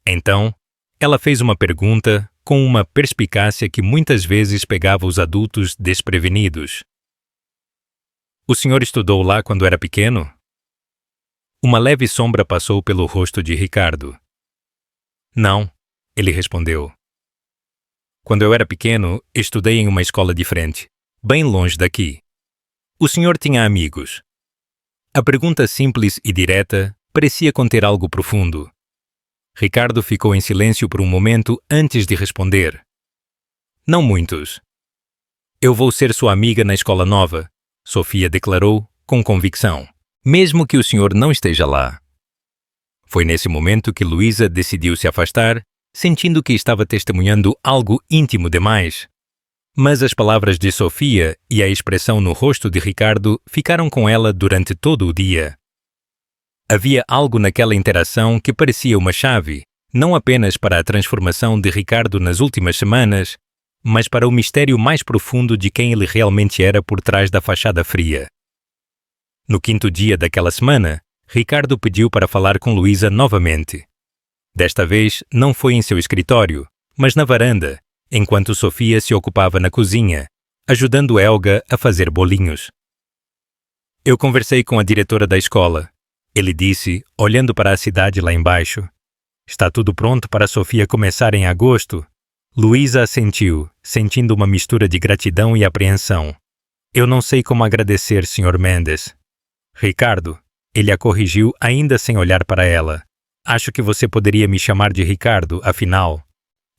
Então, ela fez uma pergunta com uma perspicácia que muitas vezes pegava os adultos desprevenidos. O senhor estudou lá quando era pequeno? Uma leve sombra passou pelo rosto de Ricardo. Não, ele respondeu. Quando eu era pequeno, estudei em uma escola diferente, bem longe daqui. O senhor tinha amigos? A pergunta simples e direta parecia conter algo profundo. Ricardo ficou em silêncio por um momento antes de responder. Não muitos. Eu vou ser sua amiga na escola nova, Sofia declarou com convicção, mesmo que o senhor não esteja lá. Foi nesse momento que Luísa decidiu se afastar, sentindo que estava testemunhando algo íntimo demais. Mas as palavras de Sofia e a expressão no rosto de Ricardo ficaram com ela durante todo o dia. Havia algo naquela interação que parecia uma chave, não apenas para a transformação de Ricardo nas últimas semanas, mas para o mistério mais profundo de quem ele realmente era por trás da fachada fria. No quinto dia daquela semana, Ricardo pediu para falar com Luísa novamente. Desta vez, não foi em seu escritório, mas na varanda, enquanto Sofia se ocupava na cozinha, ajudando Helga a fazer bolinhos. Eu conversei com a diretora da escola. Ele disse, olhando para a cidade lá embaixo. Está tudo pronto para Sofia começar em agosto? Luísa assentiu, sentindo uma mistura de gratidão e apreensão. Eu não sei como agradecer, Sr. Mendes. Ricardo, ele a corrigiu ainda sem olhar para ela. Acho que você poderia me chamar de Ricardo, afinal.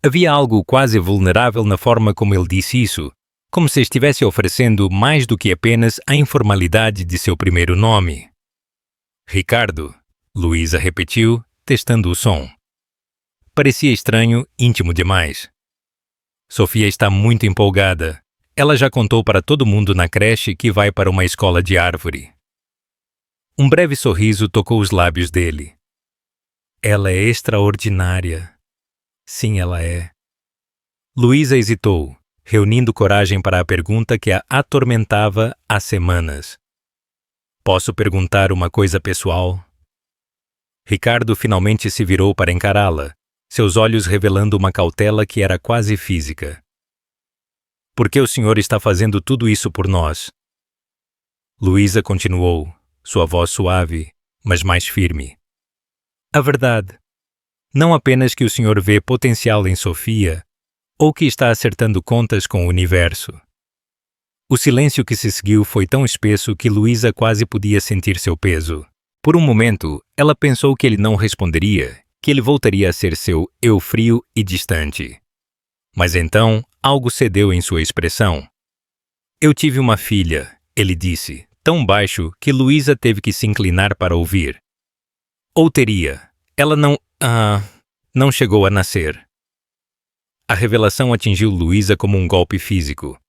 Havia algo quase vulnerável na forma como ele disse isso, como se estivesse oferecendo mais do que apenas a informalidade de seu primeiro nome. Ricardo, Luísa repetiu, testando o som. Parecia estranho, íntimo demais. Sofia está muito empolgada. Ela já contou para todo mundo na creche que vai para uma escola de árvore. Um breve sorriso tocou os lábios dele. Ela é extraordinária. Sim, ela é. Luísa hesitou, reunindo coragem para a pergunta que a atormentava há semanas. Posso perguntar uma coisa pessoal? Ricardo finalmente se virou para encará-la, seus olhos revelando uma cautela que era quase física. Por que o senhor está fazendo tudo isso por nós? Luísa continuou, sua voz suave, mas mais firme. A verdade. Não apenas que o senhor vê potencial em Sofia, ou que está acertando contas com o universo. O silêncio que se seguiu foi tão espesso que Luísa quase podia sentir seu peso. Por um momento, ela pensou que ele não responderia, que ele voltaria a ser seu eu frio e distante. Mas então, algo cedeu em sua expressão. Eu tive uma filha, ele disse, tão baixo que Luísa teve que se inclinar para ouvir. Ou teria. Ela não chegou a nascer. A revelação atingiu Luísa como um golpe físico.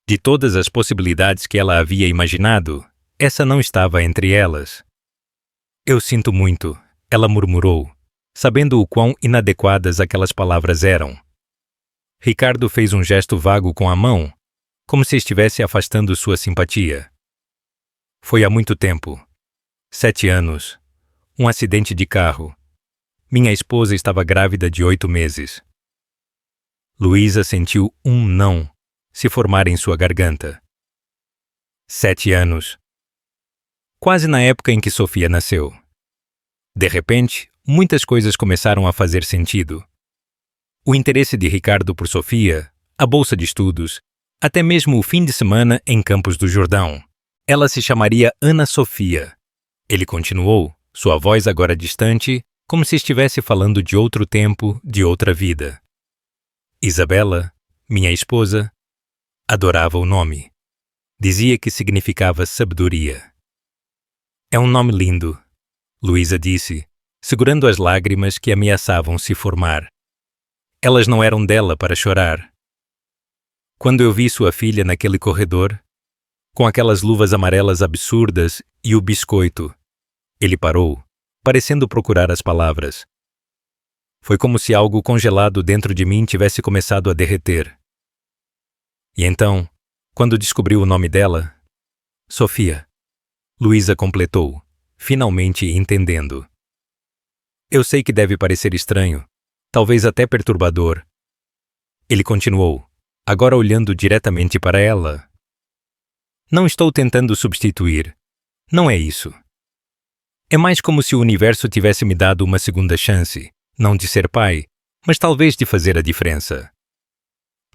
De todas as possibilidades que ela havia imaginado, essa não estava entre elas. Eu sinto muito, ela murmurou, sabendo o quão inadequadas aquelas palavras eram. Ricardo fez um gesto vago com a mão, como se estivesse afastando sua simpatia. Foi há muito tempo. 7 anos. Um acidente de carro. Minha esposa estava grávida de 8 meses. Luísa sentiu um não se formar em sua garganta. 7 anos. Quase na época em que Sofia nasceu. De repente, muitas coisas começaram a fazer sentido. O interesse de Ricardo por Sofia, a bolsa de estudos, até mesmo o fim de semana em Campos do Jordão. Ela se chamaria Ana Sofia. Ele continuou, sua voz agora distante, como se estivesse falando de outro tempo, de outra vida. Isabela, minha esposa, adorava o nome. Dizia que significava sabedoria. É um nome lindo, Luísa disse, segurando as lágrimas que ameaçavam se formar. Elas não eram dela para chorar. Quando eu vi sua filha naquele corredor, com aquelas luvas amarelas absurdas e o biscoito, ele parou, parecendo procurar as palavras. Foi como se algo congelado dentro de mim tivesse começado a derreter. E então, quando descobriu o nome dela, Sofia, Luísa completou, finalmente entendendo. Eu sei que deve parecer estranho, talvez até perturbador. Ele continuou, agora olhando diretamente para ela. Não estou tentando substituir. Não é isso. É mais como se o universo tivesse me dado uma segunda chance, não de ser pai, mas talvez de fazer a diferença.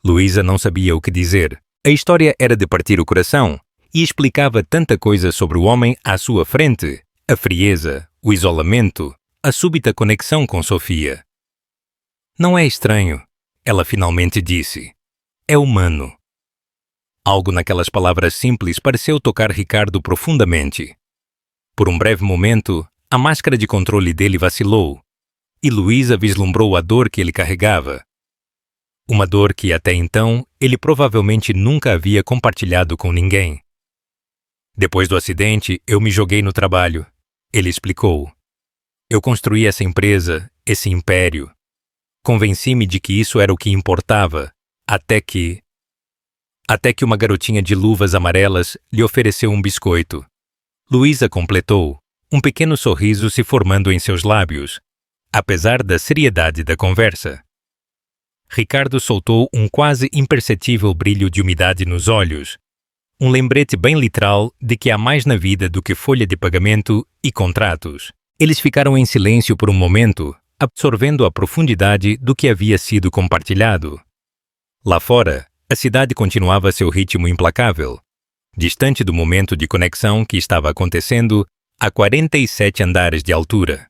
Luísa não sabia o que dizer. A história era de partir o coração e explicava tanta coisa sobre o homem à sua frente, a frieza, o isolamento, a súbita conexão com Sofia. Não é estranho, ela finalmente disse. É humano. Algo naquelas palavras simples pareceu tocar Ricardo profundamente. Por um breve momento, a máscara de controle dele vacilou, e Luísa vislumbrou a dor que ele carregava. Uma dor que, até então, ele provavelmente nunca havia compartilhado com ninguém. Depois do acidente, eu me joguei no trabalho. Ele explicou. Eu construí essa empresa, esse império. Convenci-me de que isso era o que importava, até que uma garotinha de luvas amarelas lhe ofereceu um biscoito. Luísa completou, um pequeno sorriso se formando em seus lábios, apesar da seriedade da conversa. Ricardo soltou um quase imperceptível brilho de umidade nos olhos, um lembrete bem literal de que há mais na vida do que folha de pagamento e contratos. Eles ficaram em silêncio por um momento, absorvendo a profundidade do que havia sido compartilhado. Lá fora, a cidade continuava seu ritmo implacável, distante do momento de conexão que estava acontecendo a 47 andares de altura.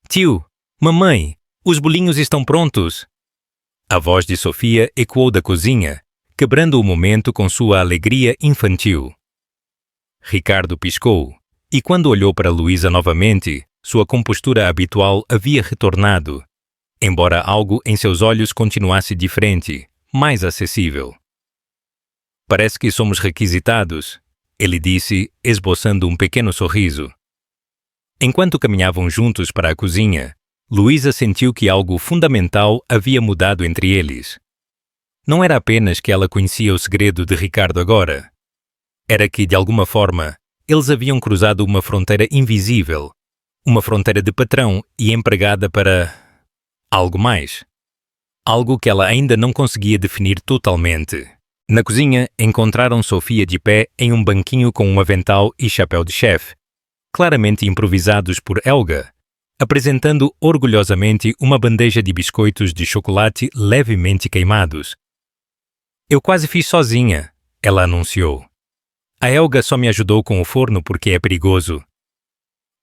Tio, mamãe, os bolinhos estão prontos! A voz de Sofia ecoou da cozinha, quebrando o momento com sua alegria infantil. Ricardo piscou, e quando olhou para Luísa novamente, sua compostura habitual havia retornado, embora algo em seus olhos continuasse diferente, mais acessível. Parece que somos requisitados, ele disse, esboçando um pequeno sorriso. Enquanto caminhavam juntos para a cozinha, Luísa sentiu que algo fundamental havia mudado entre eles. Não era apenas que ela conhecia o segredo de Ricardo agora. Era que, de alguma forma, eles haviam cruzado uma fronteira invisível, uma fronteira de patrão e empregada para algo mais. Algo que ela ainda não conseguia definir totalmente. Na cozinha, encontraram Sofia de pé em um banquinho com um avental e chapéu de chefe, claramente improvisados por Helga, apresentando orgulhosamente uma bandeja de biscoitos de chocolate levemente queimados. Eu quase fiz sozinha, ela anunciou. A Helga só me ajudou com o forno porque é perigoso.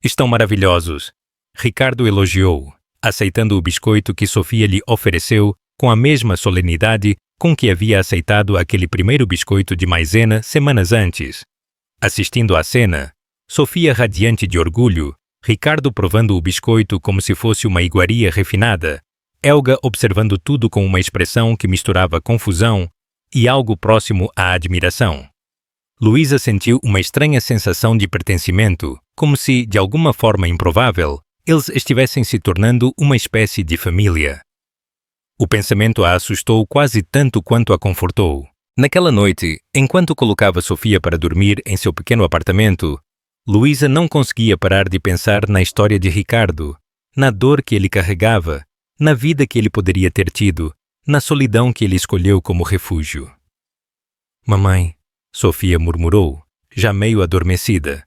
Estão maravilhosos, Ricardo elogiou, aceitando o biscoito que Sofia lhe ofereceu com a mesma solenidade com que havia aceitado aquele primeiro biscoito de maisena semanas antes. Assistindo à cena, Sofia radiante de orgulho, Ricardo provando o biscoito como se fosse uma iguaria refinada, Helga observando tudo com uma expressão que misturava confusão e algo próximo à admiração. Luísa sentiu uma estranha sensação de pertencimento, como se, de alguma forma improvável, eles estivessem se tornando uma espécie de família. O pensamento a assustou quase tanto quanto a confortou. Naquela noite, enquanto colocava Sofia para dormir em seu pequeno apartamento, Luísa não conseguia parar de pensar na história de Ricardo, na dor que ele carregava, na vida que ele poderia ter tido, na solidão que ele escolheu como refúgio. Mamãe, Sofia murmurou, já meio adormecida.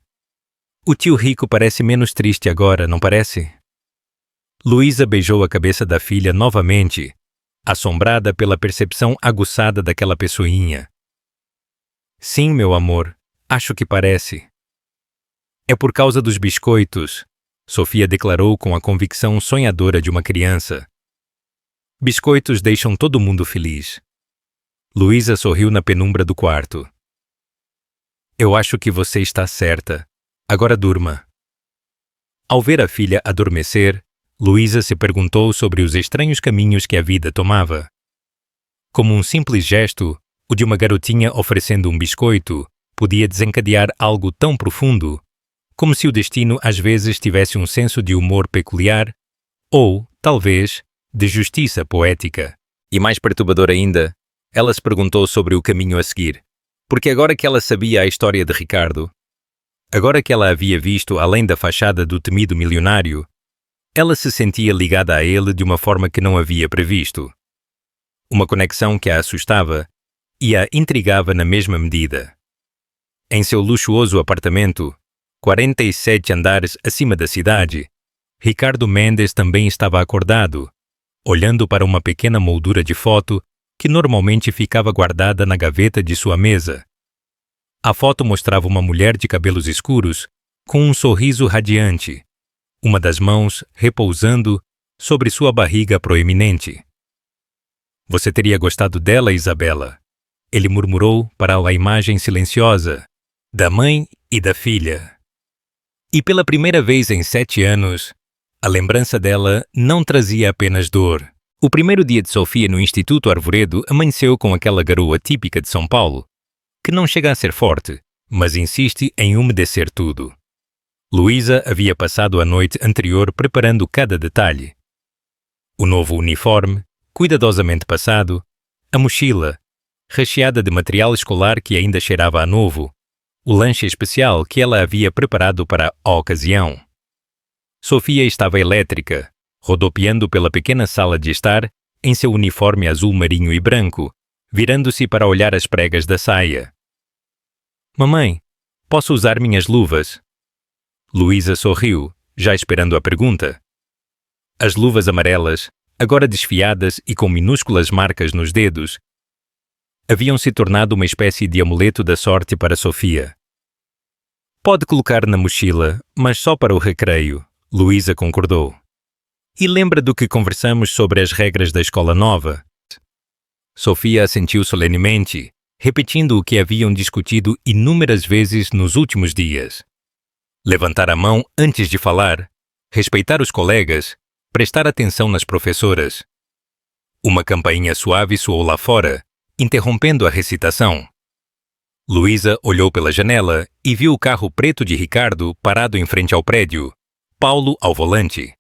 O tio rico parece menos triste agora, não parece? Luísa beijou a cabeça da filha novamente, assombrada pela percepção aguçada daquela pessoinha. Sim, meu amor, acho que parece. É por causa dos biscoitos, Sofia declarou com a convicção sonhadora de uma criança. Biscoitos deixam todo mundo feliz. Luísa sorriu na penumbra do quarto. Eu acho que você está certa. Agora durma. Ao ver a filha adormecer, Luísa se perguntou sobre os estranhos caminhos que a vida tomava. Como um simples gesto, o de uma garotinha oferecendo um biscoito podia desencadear algo tão profundo, como se o destino às vezes tivesse um senso de humor peculiar, ou, talvez, de justiça poética. E mais perturbador ainda, ela se perguntou sobre o caminho a seguir, porque agora que ela sabia a história de Ricardo, agora que ela havia visto além da fachada do temido milionário, ela se sentia ligada a ele de uma forma que não havia previsto. Uma conexão que a assustava e a intrigava na mesma medida. Em seu luxuoso apartamento, 47 andares acima da cidade, Ricardo Mendes também estava acordado, olhando para uma pequena moldura de foto que normalmente ficava guardada na gaveta de sua mesa. A foto mostrava uma mulher de cabelos escuros, com um sorriso radiante, uma das mãos repousando sobre sua barriga proeminente. Você teria gostado dela, Isabela? Ele murmurou para a imagem silenciosa, da mãe e da filha. E pela primeira vez em 7 anos, a lembrança dela não trazia apenas dor. O primeiro dia de Sofia no Instituto Arvoredo amanheceu com aquela garoa típica de São Paulo, que não chega a ser forte, mas insiste em umedecer tudo. Luísa havia passado a noite anterior preparando cada detalhe. O novo uniforme, cuidadosamente passado, a mochila, recheada de material escolar que ainda cheirava a novo, o lanche especial que ela havia preparado para a ocasião. Sofia estava elétrica, rodopiando pela pequena sala de estar em seu uniforme azul marinho e branco, virando-se para olhar as pregas da saia. Mamãe, posso usar minhas luvas? Luísa sorriu, já esperando a pergunta. As luvas amarelas, agora desfiadas e com minúsculas marcas nos dedos, haviam se tornado uma espécie de amuleto da sorte para Sofia. Pode colocar na mochila, mas só para o recreio, Luísa concordou. E lembra do que conversamos sobre as regras da escola nova? Sofia assentiu solenemente, repetindo o que haviam discutido inúmeras vezes nos últimos dias. Levantar a mão antes de falar, respeitar os colegas, prestar atenção nas professoras. Uma campainha suave soou lá fora, interrompendo a recitação. Luísa olhou pela janela e viu o carro preto de Ricardo parado em frente ao prédio, Paulo ao volante.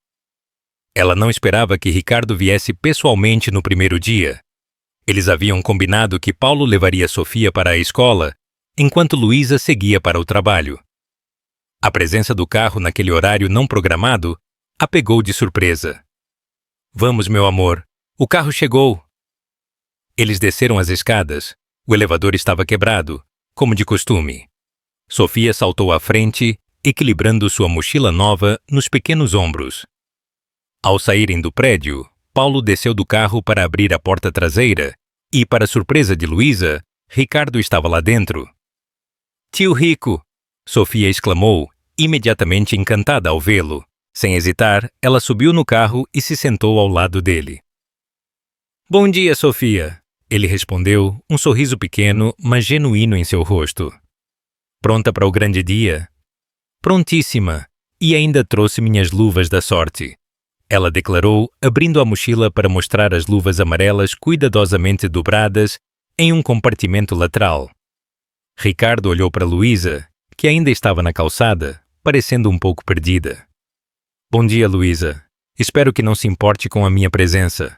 Ela não esperava que Ricardo viesse pessoalmente no primeiro dia. Eles haviam combinado que Paulo levaria Sofia para a escola, enquanto Luísa seguia para o trabalho. A presença do carro naquele horário não programado a pegou de surpresa. Vamos, meu amor, o carro chegou. Eles desceram as escadas. O elevador estava quebrado, como de costume. Sofia saltou à frente, equilibrando sua mochila nova nos pequenos ombros. Ao saírem do prédio, Paulo desceu do carro para abrir a porta traseira e, para surpresa de Luísa, Ricardo estava lá dentro. Tio Rico! Sofia exclamou, imediatamente encantada ao vê-lo. Sem hesitar, ela subiu no carro e se sentou ao lado dele. Bom dia, Sofia! Ele respondeu, um sorriso pequeno, mas genuíno em seu rosto. Pronta para o grande dia? Prontíssima! E ainda trouxe minhas luvas da sorte. Ela declarou, abrindo a mochila para mostrar as luvas amarelas cuidadosamente dobradas em um compartimento lateral. Ricardo olhou para Luísa, que ainda estava na calçada, parecendo um pouco perdida. Bom dia, Luísa. Espero que não se importe com a minha presença.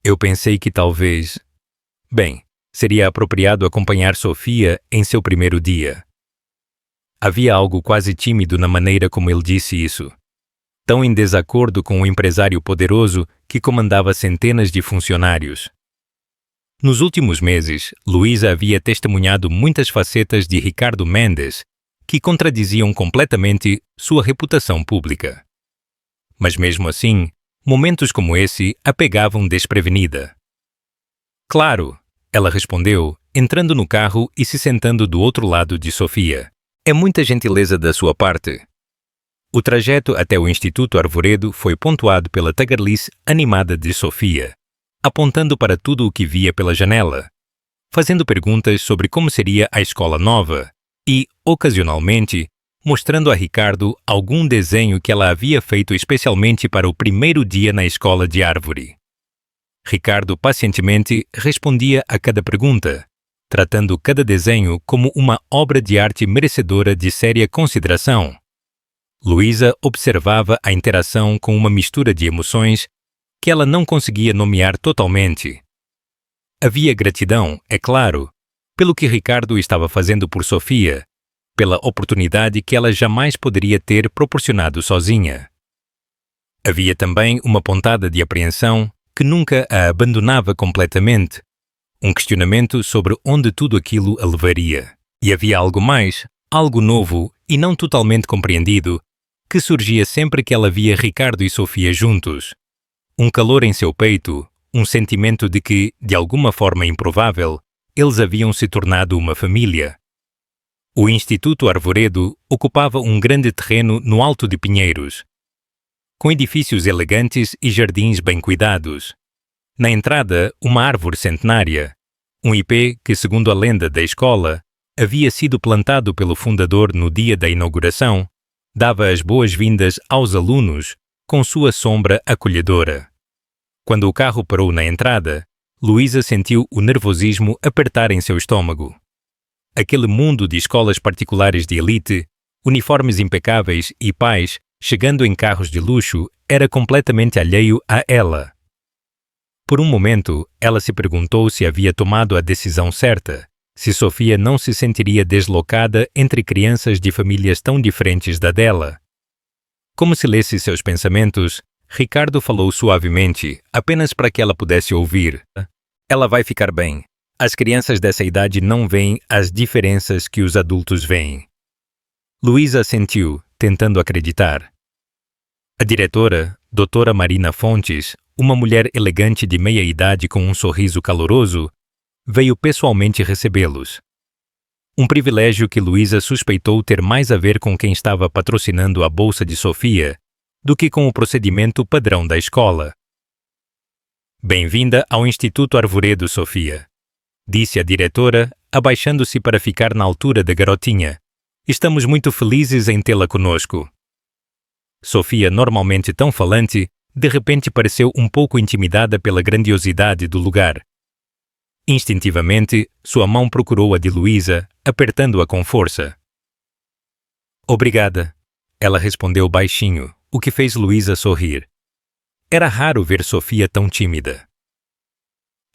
Eu pensei que talvez... Bem, seria apropriado acompanhar Sofia em seu primeiro dia. Havia algo quase tímido na maneira como ele disse isso. Tão em desacordo com o empresário poderoso que comandava centenas de funcionários. Nos últimos meses, Luísa havia testemunhado muitas facetas de Ricardo Mendes que contradiziam completamente sua reputação pública. Mas mesmo assim, momentos como esse a pegavam desprevenida. Claro, ela respondeu, entrando no carro e se sentando do outro lado de Sofia. É muita gentileza da sua parte. O trajeto até o Instituto Arvoredo foi pontuado pela tagarelice animada de Sofia, apontando para tudo o que via pela janela, fazendo perguntas sobre como seria a escola nova e, ocasionalmente, mostrando a Ricardo algum desenho que ela havia feito especialmente para o primeiro dia na escola de árvore. Ricardo pacientemente respondia a cada pergunta, tratando cada desenho como uma obra de arte merecedora de séria consideração. Luísa observava a interação com uma mistura de emoções que ela não conseguia nomear totalmente. Havia gratidão, é claro, pelo que Ricardo estava fazendo por Sofia, pela oportunidade que ela jamais poderia ter proporcionado sozinha. Havia também uma pontada de apreensão que nunca a abandonava completamente, um questionamento sobre onde tudo aquilo a levaria. E havia algo mais, algo novo e não totalmente compreendido, que surgia sempre que ela via Ricardo e Sofia juntos. Um calor em seu peito, um sentimento de que, de alguma forma improvável, eles haviam se tornado uma família. O Instituto Arvoredo ocupava um grande terreno no Alto de Pinheiros, com edifícios elegantes e jardins bem cuidados. Na entrada, uma árvore centenária, um ipê que, segundo a lenda da escola, havia sido plantado pelo fundador no dia da inauguração, dava as boas-vindas aos alunos com sua sombra acolhedora. Quando o carro parou na entrada, Luísa sentiu o nervosismo apertar em seu estômago. Aquele mundo de escolas particulares de elite Uniformes impecáveis e pais, chegando em carros de luxo, era completamente alheio a ela. Por um momento, ela se perguntou se havia tomado a decisão certa, se Sofia não se sentiria deslocada entre crianças de famílias tão diferentes da dela. Como se lesse seus pensamentos, Ricardo falou suavemente, apenas para que ela pudesse ouvir. Ela vai ficar bem. As crianças dessa idade não veem as diferenças que os adultos veem. Luísa assentiu, tentando acreditar. A diretora, doutora Marina Fontes, uma mulher elegante de meia-idade com um sorriso caloroso, veio pessoalmente recebê-los. Um privilégio que Luísa suspeitou ter mais a ver com quem estava patrocinando a bolsa de Sofia do que com o procedimento padrão da escola. Bem-vinda ao Instituto Arvoredo, Sofia, disse a diretora, abaixando-se para ficar na altura da garotinha. Estamos muito felizes em tê-la conosco. Sofia, normalmente tão falante, de repente pareceu um pouco intimidada pela grandiosidade do lugar. Instintivamente, sua mão procurou a de Luísa, apertando-a com força. Obrigada, ela respondeu baixinho, o que fez Luísa sorrir. Era raro ver Sofia tão tímida.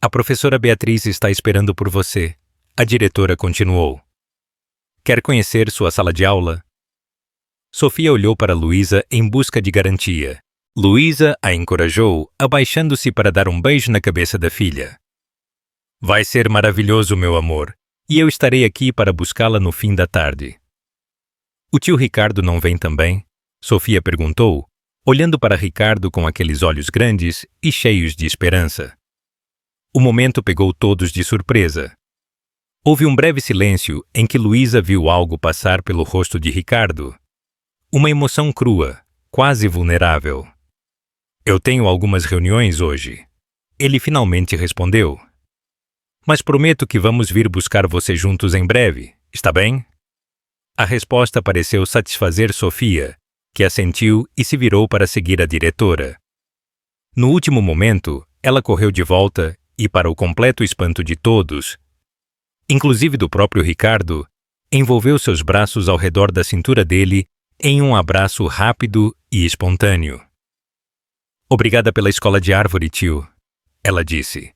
A professora Beatriz está esperando por você, a diretora continuou. Quer conhecer sua sala de aula? Sofia olhou para Luísa em busca de garantia. Luísa a encorajou, abaixando-se para dar um beijo na cabeça da filha. Vai ser maravilhoso, meu amor, e eu estarei aqui para buscá-la no fim da tarde. O tio Ricardo não vem também? Sofia perguntou, olhando para Ricardo com aqueles olhos grandes e cheios de esperança. O momento pegou todos de surpresa. Houve um breve silêncio em que Luísa viu algo passar pelo rosto de Ricardo. Uma emoção crua, quase vulnerável. Eu tenho algumas reuniões hoje. Ele finalmente respondeu. Mas prometo que vamos vir buscar você juntos em breve, está bem? A resposta pareceu satisfazer Sofia, que assentiu e se virou para seguir a diretora. No último momento, ela correu de volta e, para o completo espanto de todos, inclusive do próprio Ricardo, envolveu seus braços ao redor da cintura dele em um abraço rápido e espontâneo. Obrigada pela escola de árvore, tio, ela disse.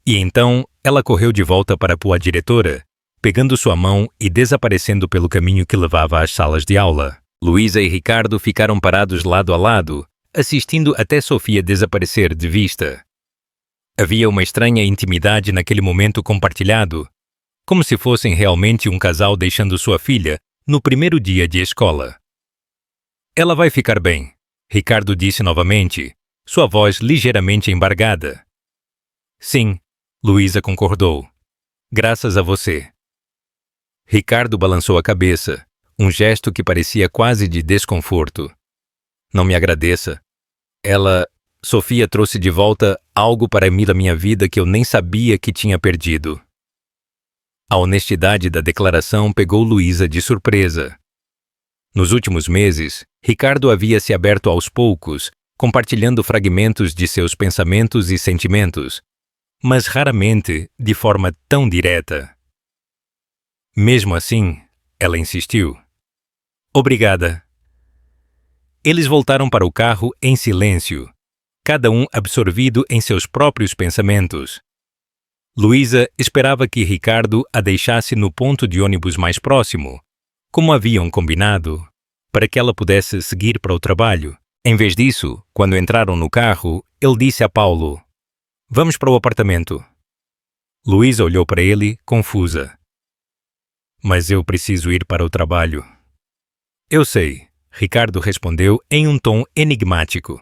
E então, ela correu de volta para a diretora, pegando sua mão e desaparecendo pelo caminho que levava às salas de aula. Luísa e Ricardo ficaram parados lado a lado, assistindo até Sofia desaparecer de vista. Havia uma estranha intimidade naquele momento compartilhado, como se fossem realmente um casal deixando sua filha no primeiro dia de escola. Ela vai ficar bem, Ricardo disse novamente, sua voz ligeiramente embargada. Sim, Luísa concordou. Graças a você. Ricardo balançou a cabeça, um gesto que parecia quase de desconforto. Não me agradeça. Sofia trouxe de volta algo para mim da minha vida que eu nem sabia que tinha perdido. A honestidade da declaração pegou Luísa de surpresa. Nos últimos meses, Ricardo havia se aberto aos poucos, compartilhando fragmentos de seus pensamentos e sentimentos, mas raramente de forma tão direta. Mesmo assim, ela insistiu. Obrigada. Eles voltaram para o carro em silêncio, cada um absorvido em seus próprios pensamentos. Luísa esperava que Ricardo a deixasse no ponto de ônibus mais próximo, como haviam combinado, para que ela pudesse seguir para o trabalho. Em vez disso, quando entraram no carro, ele disse a Paulo: Vamos para o apartamento. Luísa olhou para ele, confusa. Mas eu preciso ir para o trabalho. Eu sei, Ricardo respondeu em um tom enigmático.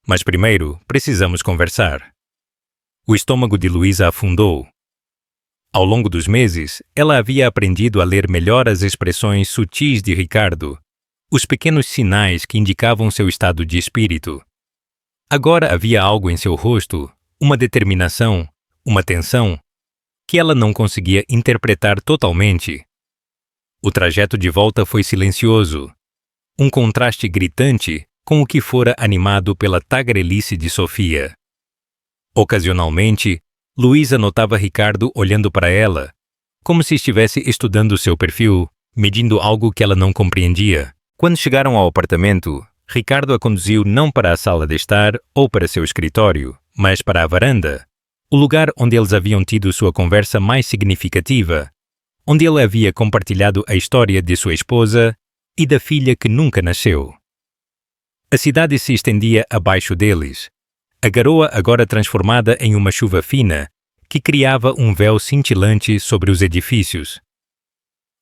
Mas primeiro, precisamos conversar. O estômago de Luísa afundou. Ao longo dos meses, ela havia aprendido a ler melhor as expressões sutis de Ricardo, os pequenos sinais que indicavam seu estado de espírito. Agora havia algo em seu rosto, uma determinação, uma tensão, que ela não conseguia interpretar totalmente. O trajeto de volta foi silencioso, um contraste gritante com o que fora animado pela tagarelice de Sofia. Ocasionalmente, Luísa notava Ricardo olhando para ela, como se estivesse estudando seu perfil, medindo algo que ela não compreendia. Quando chegaram ao apartamento, Ricardo a conduziu não para a sala de estar ou para seu escritório, mas para a varanda, o lugar onde eles haviam tido sua conversa mais significativa, onde ele havia compartilhado a história de sua esposa e da filha que nunca nasceu. A cidade se estendia abaixo deles, a garoa agora transformada em uma chuva fina que criava um véu cintilante sobre os edifícios.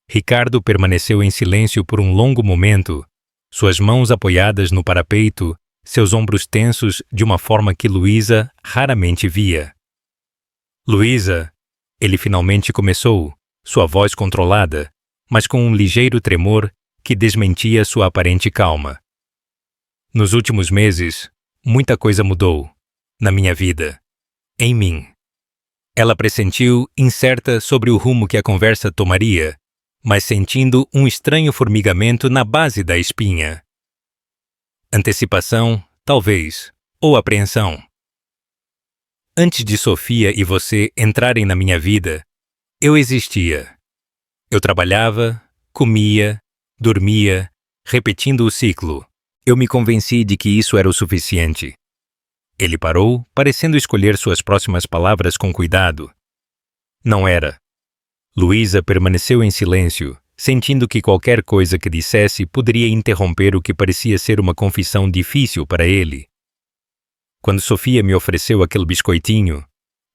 Ricardo permaneceu em silêncio por um longo momento, suas mãos apoiadas no parapeito, seus ombros tensos de uma forma que Luísa raramente via. Luísa, ele finalmente começou, sua voz controlada, mas com um ligeiro tremor que desmentia sua aparente calma. Nos últimos meses, muita coisa mudou, na minha vida, em mim. Ela pressentiu, incerta sobre o rumo que a conversa tomaria, mas sentindo um estranho formigamento na base da espinha. Antecipação, talvez, ou apreensão. Antes de Sofia e você entrarem na minha vida, eu existia. Eu trabalhava, comia, dormia, repetindo o ciclo. Eu me convenci de que isso era o suficiente. Ele parou, parecendo escolher suas próximas palavras com cuidado. Não era. Luísa permaneceu em silêncio, sentindo que qualquer coisa que dissesse poderia interromper o que parecia ser uma confissão difícil para ele. Quando Sofia me ofereceu aquele biscoitinho,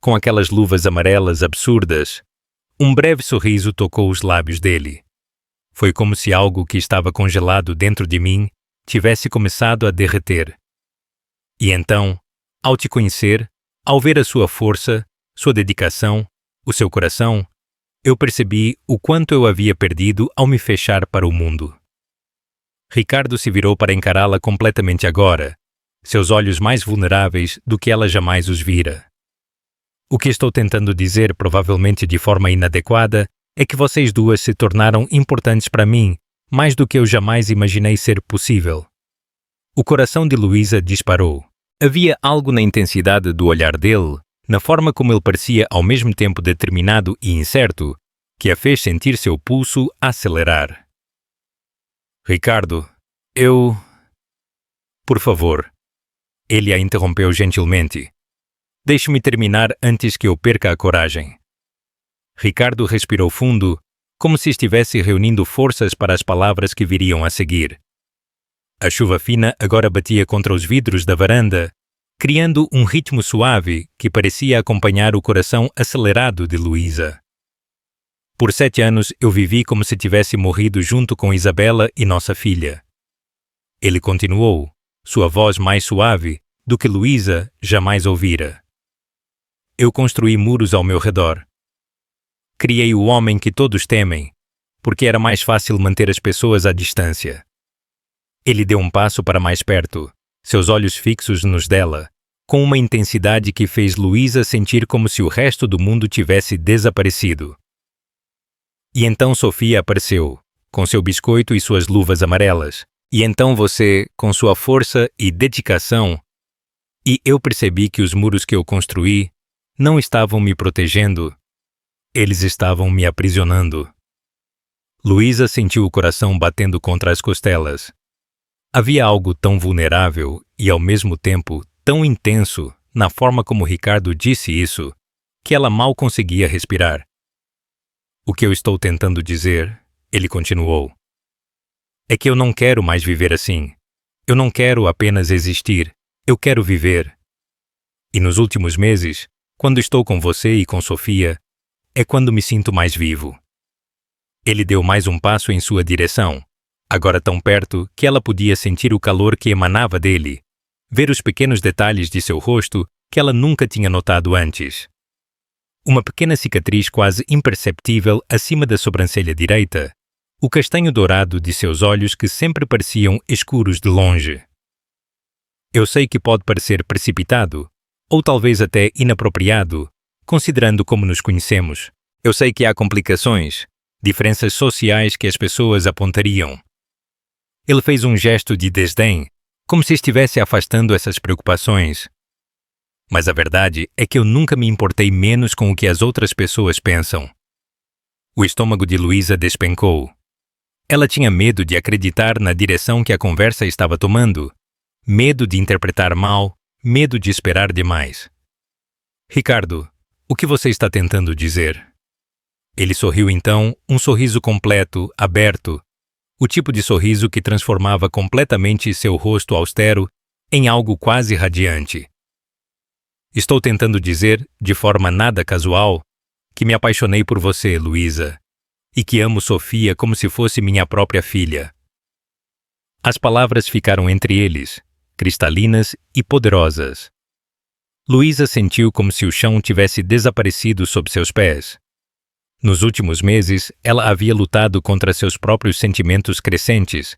com aquelas luvas amarelas absurdas, um breve sorriso tocou os lábios dele. Foi como se algo que estava congelado dentro de mim tivesse começado a derreter. E então, ao te conhecer, ao ver a sua força, sua dedicação, o seu coração, eu percebi o quanto eu havia perdido ao me fechar para o mundo. Ricardo se virou para encará-la completamente agora, seus olhos mais vulneráveis do que ela jamais os vira. O que estou tentando dizer, provavelmente de forma inadequada, é que vocês duas se tornaram importantes para mim, mais do que eu jamais imaginei ser possível. O coração de Luísa disparou. Havia algo na intensidade do olhar dele, na forma como ele parecia ao mesmo tempo determinado e incerto, que a fez sentir seu pulso acelerar. Ricardo, Por favor. Ele a interrompeu gentilmente. Deixe-me terminar antes que eu perca a coragem. Ricardo respirou fundo, como se estivesse reunindo forças para as palavras que viriam a seguir. A chuva fina agora batia contra os vidros da varanda, criando um ritmo suave que parecia acompanhar o coração acelerado de Luísa. Por 7 anos eu vivi como se tivesse morrido junto com Isabela e nossa filha. Ele continuou, sua voz mais suave do que Luísa jamais ouvira. Eu construí muros ao meu redor. Criei o homem que todos temem, porque era mais fácil manter as pessoas à distância. Ele deu um passo para mais perto, seus olhos fixos nos dela, com uma intensidade que fez Luísa sentir como se o resto do mundo tivesse desaparecido. E então Sofia apareceu, com seu biscoito e suas luvas amarelas. E então você, com sua força e dedicação, e eu percebi que os muros que eu construí não estavam me protegendo, eles estavam me aprisionando. Luísa sentiu o coração batendo contra as costelas. Havia algo tão vulnerável e, ao mesmo tempo, tão intenso na forma como Ricardo disse isso, que ela mal conseguia respirar. O que eu estou tentando dizer, ele continuou, é que eu não quero mais viver assim. Eu não quero apenas existir, eu quero viver. E nos últimos meses, quando estou com você e com Sofia, é quando me sinto mais vivo. Ele deu mais um passo em sua direção, agora tão perto que ela podia sentir o calor que emanava dele, ver os pequenos detalhes de seu rosto que ela nunca tinha notado antes. Uma pequena cicatriz quase imperceptível acima da sobrancelha direita, o castanho dourado de seus olhos que sempre pareciam escuros de longe. Eu sei que pode parecer precipitado, ou talvez até inapropriado, considerando como nos conhecemos. Eu sei que há complicações, diferenças sociais que as pessoas apontariam. Ele fez um gesto de desdém, como se estivesse afastando essas preocupações. Mas a verdade é que eu nunca me importei menos com o que as outras pessoas pensam. O estômago de Luísa despencou. Ela tinha medo de acreditar na direção que a conversa estava tomando, medo de interpretar mal, medo de esperar demais. Ricardo, o que você está tentando dizer? Ele sorriu então, um sorriso completo, aberto, o tipo de sorriso que transformava completamente seu rosto austero em algo quase radiante. Estou tentando dizer, de forma nada casual, que me apaixonei por você, Luísa, e que amo Sofia como se fosse minha própria filha. As palavras ficaram entre eles, cristalinas e poderosas. Luísa sentiu como se o chão tivesse desaparecido sob seus pés. Nos últimos meses, ela havia lutado contra seus próprios sentimentos crescentes,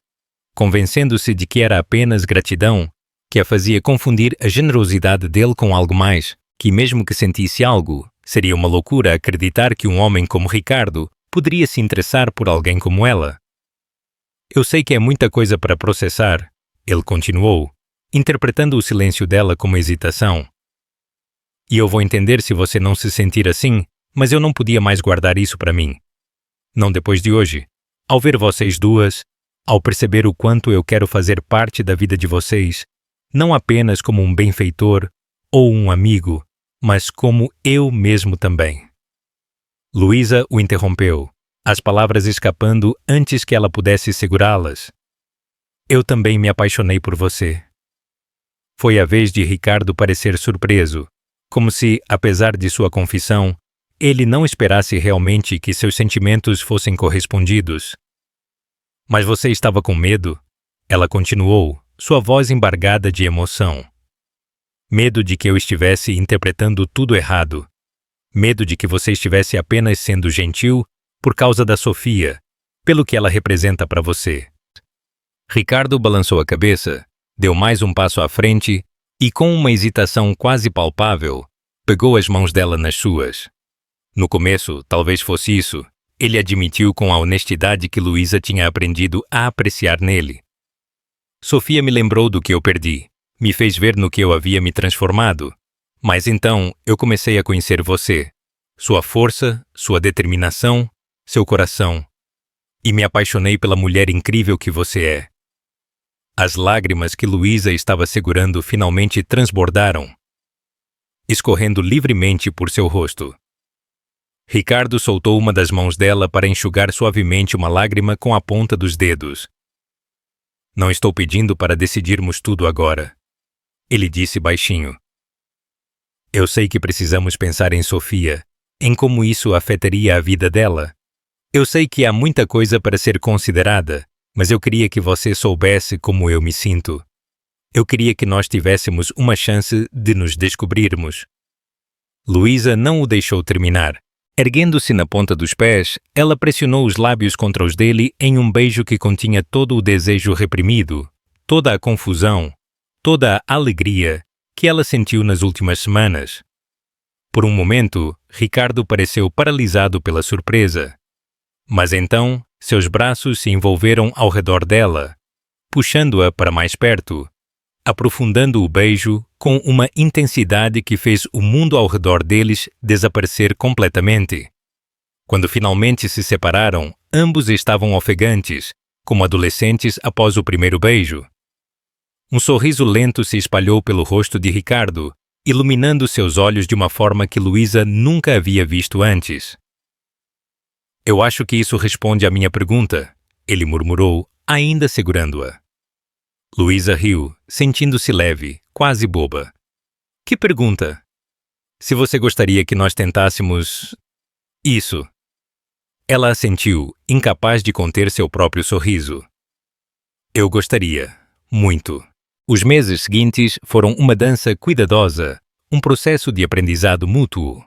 convencendo-se de que era apenas gratidão que a fazia confundir a generosidade dele com algo mais, que mesmo que sentisse algo, seria uma loucura acreditar que um homem como Ricardo poderia se interessar por alguém como ela. Eu sei que é muita coisa para processar, ele continuou, interpretando o silêncio dela como hesitação. E eu vou entender se você não se sentir assim, mas eu não podia mais guardar isso para mim. Não depois de hoje. Ao ver vocês duas, ao perceber o quanto eu quero fazer parte da vida de vocês, não apenas como um benfeitor ou um amigo, mas como eu mesmo também. Luísa o interrompeu, as palavras escapando antes que ela pudesse segurá-las. Eu também me apaixonei por você. Foi a vez de Ricardo parecer surpreso, como se, apesar de sua confissão, ele não esperasse realmente que seus sentimentos fossem correspondidos. Mas você estava com medo? Ela continuou, sua voz embargada de emoção. Medo de que eu estivesse interpretando tudo errado. Medo de que você estivesse apenas sendo gentil por causa da Sofia, pelo que ela representa para você. Ricardo balançou a cabeça, deu mais um passo à frente e, com uma hesitação quase palpável, pegou as mãos dela nas suas. No começo, talvez fosse isso, ele admitiu com a honestidade que Luísa tinha aprendido a apreciar nele. Sofia me lembrou do que eu perdi, me fez ver no que eu havia me transformado, mas então eu comecei a conhecer você, sua força, sua determinação, seu coração, e me apaixonei pela mulher incrível que você é. As lágrimas que Luísa estava segurando finalmente transbordaram, escorrendo livremente por seu rosto. Ricardo soltou uma das mãos dela para enxugar suavemente uma lágrima com a ponta dos dedos. Não estou pedindo para decidirmos tudo agora, ele disse baixinho. Eu sei que precisamos pensar em Sofia, em como isso afetaria a vida dela. Eu sei que há muita coisa para ser considerada, mas eu queria que você soubesse como eu me sinto. Eu queria que nós tivéssemos uma chance de nos descobrirmos. Luísa não o deixou terminar. Erguendo-se na ponta dos pés, ela pressionou os lábios contra os dele em um beijo que continha todo o desejo reprimido, toda a confusão, toda a alegria que ela sentiu nas últimas semanas. Por um momento, Ricardo pareceu paralisado pela surpresa. Mas então, seus braços se envolveram ao redor dela, puxando-a para mais perto, aprofundando o beijo com uma intensidade que fez o mundo ao redor deles desaparecer completamente. Quando finalmente se separaram, ambos estavam ofegantes, como adolescentes após o primeiro beijo. Um sorriso lento se espalhou pelo rosto de Ricardo, iluminando seus olhos de uma forma que Luísa nunca havia visto antes. Eu acho que isso responde à minha pergunta, ele murmurou, ainda segurando-a. Luísa riu, sentindo-se leve, quase boba. Que pergunta? Se você gostaria que nós tentássemos... isso. Ela assentiu, incapaz de conter seu próprio sorriso. Eu gostaria. Muito. Os meses seguintes foram uma dança cuidadosa, um processo de aprendizado mútuo.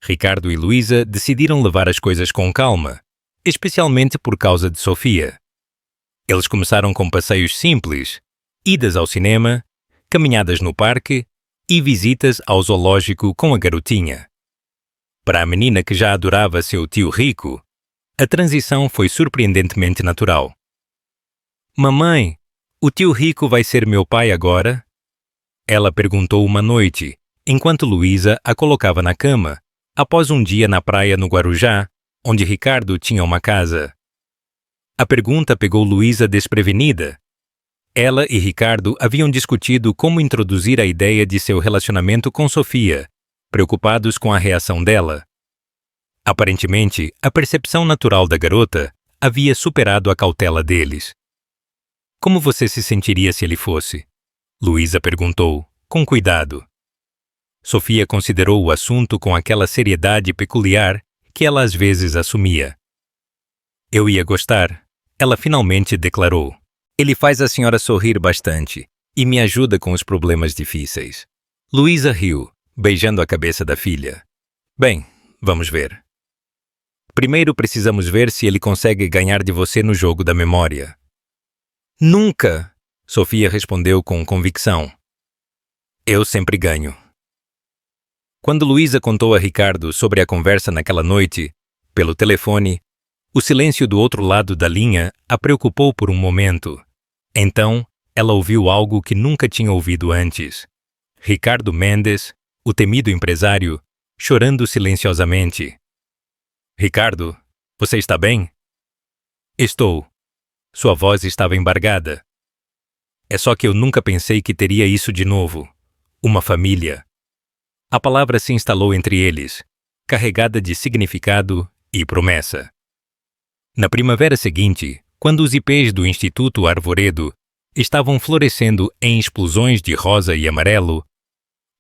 Ricardo e Luísa decidiram levar as coisas com calma, especialmente por causa de Sofia. Eles começaram com passeios simples, idas ao cinema, caminhadas no parque e visitas ao zoológico com a garotinha. Para a menina que já adorava seu tio rico, a transição foi surpreendentemente natural. Mamãe, o tio rico vai ser meu pai agora? Ela perguntou uma noite, enquanto Luísa a colocava na cama, após um dia na praia no Guarujá, onde Ricardo tinha uma casa. A pergunta pegou Luísa desprevenida. Ela e Ricardo haviam discutido como introduzir a ideia de seu relacionamento com Sofia, preocupados com a reação dela. Aparentemente, a percepção natural da garota havia superado a cautela deles. Como você se sentiria se ele fosse? Luísa perguntou, com cuidado. Sofia considerou o assunto com aquela seriedade peculiar que ela às vezes assumia. Eu ia gostar, ela finalmente declarou. Ele faz a senhora sorrir bastante e me ajuda com os problemas difíceis. Luísa riu, beijando a cabeça da filha. Bem, vamos ver. Primeiro precisamos ver se ele consegue ganhar de você no jogo da memória. Nunca! Sofia respondeu com convicção. Eu sempre ganho. Quando Luísa contou a Ricardo sobre a conversa naquela noite, pelo telefone, o silêncio do outro lado da linha a preocupou por um momento. Então, ela ouviu algo que nunca tinha ouvido antes. Ricardo Mendes, o temido empresário, chorando silenciosamente. Ricardo, você está bem? Estou. Sua voz estava embargada. É só que eu nunca pensei que teria isso de novo. Uma família. A palavra se instalou entre eles, carregada de significado e promessa. Na primavera seguinte, quando os ipês do Instituto Arvoredo estavam florescendo em explosões de rosa e amarelo,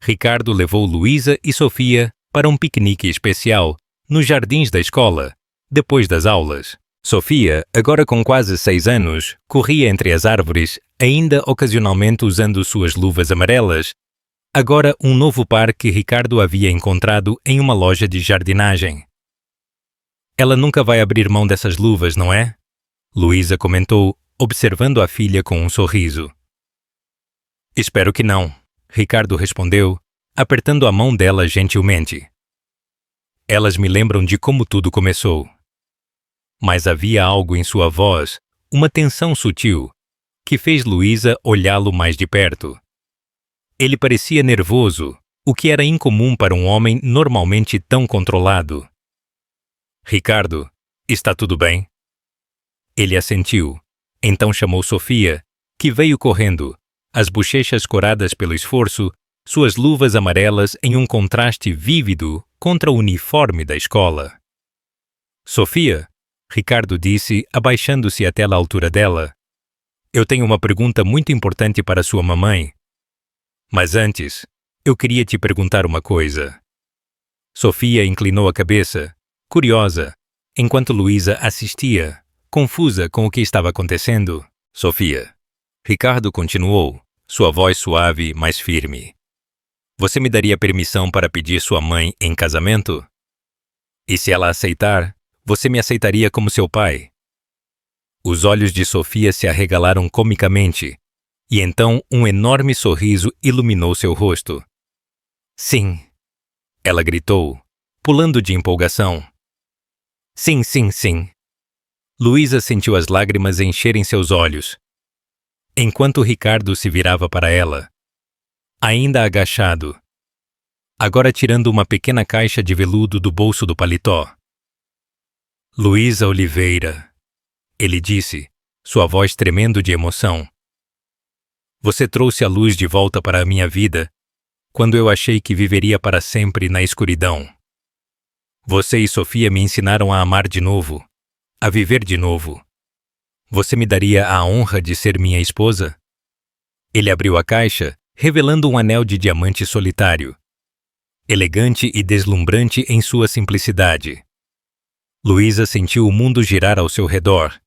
Ricardo levou Luísa e Sofia para um piquenique especial nos jardins da escola, depois das aulas. Sofia, agora com quase 6 anos, corria entre as árvores, ainda ocasionalmente usando suas luvas amarelas, agora um novo par que Ricardo havia encontrado em uma loja de jardinagem. Ela nunca vai abrir mão dessas luvas, não é? Luísa comentou, observando a filha com um sorriso. Espero que não, Ricardo respondeu, apertando a mão dela gentilmente. Elas me lembram de como tudo começou. Mas havia algo em sua voz, uma tensão sutil, que fez Luísa olhá-lo mais de perto. Ele parecia nervoso, o que era incomum para um homem normalmente tão controlado. Ricardo, está tudo bem? Ele assentiu. Então chamou Sofia, que veio correndo, as bochechas coradas pelo esforço, suas luvas amarelas em um contraste vívido contra o uniforme da escola. Sofia, Ricardo disse, abaixando-se até a altura dela. Eu tenho uma pergunta muito importante para sua mamãe. Mas antes, eu queria te perguntar uma coisa. Sofia inclinou a cabeça, curiosa, enquanto Luísa assistia, confusa com o que estava acontecendo. Sofia. Ricardo continuou, sua voz suave, mas firme. Você me daria permissão para pedir sua mãe em casamento? E se ela aceitar, você me aceitaria como seu pai? Os olhos de Sofia se arregalaram comicamente, e então um enorme sorriso iluminou seu rosto. Sim, ela gritou, pulando de empolgação. Sim, sim, sim. Luísa sentiu as lágrimas encherem seus olhos, enquanto Ricardo se virava para ela, ainda agachado, agora tirando uma pequena caixa de veludo do bolso do paletó. Luísa Oliveira, ele disse, sua voz tremendo de emoção. Você trouxe a luz de volta para a minha vida, quando eu achei que viveria para sempre na escuridão. Você e Sofia me ensinaram a amar de novo, a viver de novo. Você me daria a honra de ser minha esposa? Ele abriu a caixa, revelando um anel de diamante solitário, elegante e deslumbrante em sua simplicidade. Luísa sentiu o mundo girar ao seu redor,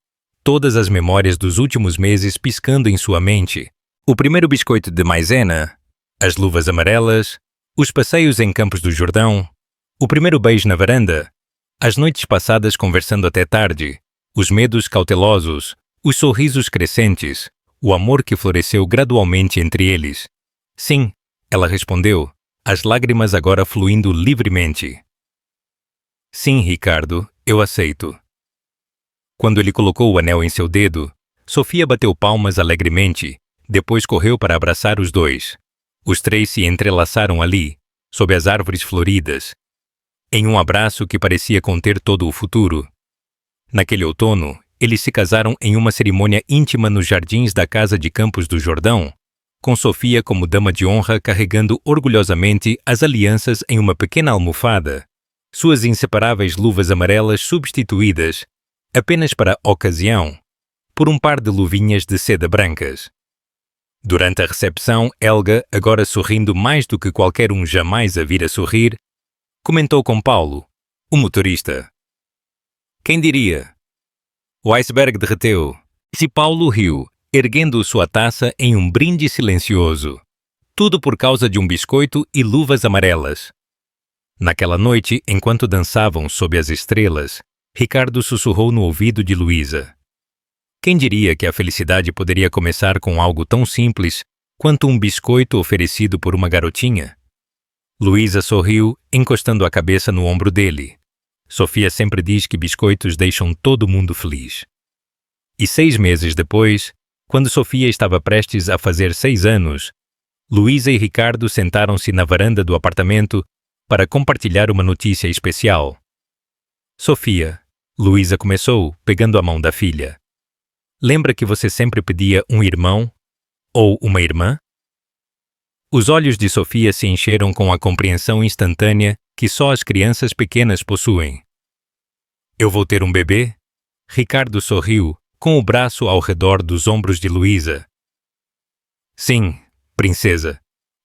todas as memórias dos últimos meses piscando em sua mente. O primeiro biscoito de maisena, as luvas amarelas, os passeios em Campos do Jordão, o primeiro beijo na varanda, as noites passadas conversando até tarde, os medos cautelosos, os sorrisos crescentes, o amor que floresceu gradualmente entre eles. Sim, ela respondeu, as lágrimas agora fluindo livremente. Sim, Ricardo, eu aceito. Quando ele colocou o anel em seu dedo, Sofia bateu palmas alegremente, depois correu para abraçar os dois. Os três se entrelaçaram ali, sob as árvores floridas, em um abraço que parecia conter todo o futuro. Naquele outono, eles se casaram em uma cerimônia íntima nos jardins da Casa de Campos do Jordão, com Sofia como dama de honra carregando orgulhosamente as alianças em uma pequena almofada, suas inseparáveis luvas amarelas substituídas, apenas para a ocasião, por um par de luvinhas de seda brancas. Durante a recepção, Helga, agora sorrindo mais do que qualquer um jamais a vira sorrir, comentou com Paulo, o motorista. Quem diria? O iceberg derreteu. E Paulo riu, erguendo sua taça em um brinde silencioso. Tudo por causa de um biscoito e luvas amarelas. Naquela noite, enquanto dançavam sob as estrelas, Ricardo sussurrou no ouvido de Luísa. Quem diria que a felicidade poderia começar com algo tão simples quanto um biscoito oferecido por uma garotinha? Luísa sorriu, encostando a cabeça no ombro dele. Sofia sempre diz que biscoitos deixam todo mundo feliz. E 6 meses depois, quando Sofia estava prestes a fazer 6 anos, Luísa e Ricardo sentaram-se na varanda do apartamento para compartilhar uma notícia especial. Sofia, Luísa começou, pegando a mão da filha. Lembra que você sempre pedia um irmão ou uma irmã? Os olhos de Sofia se encheram com a compreensão instantânea que só as crianças pequenas possuem. Eu vou ter um bebê? Ricardo sorriu, com o braço ao redor dos ombros de Luísa. Sim, princesa.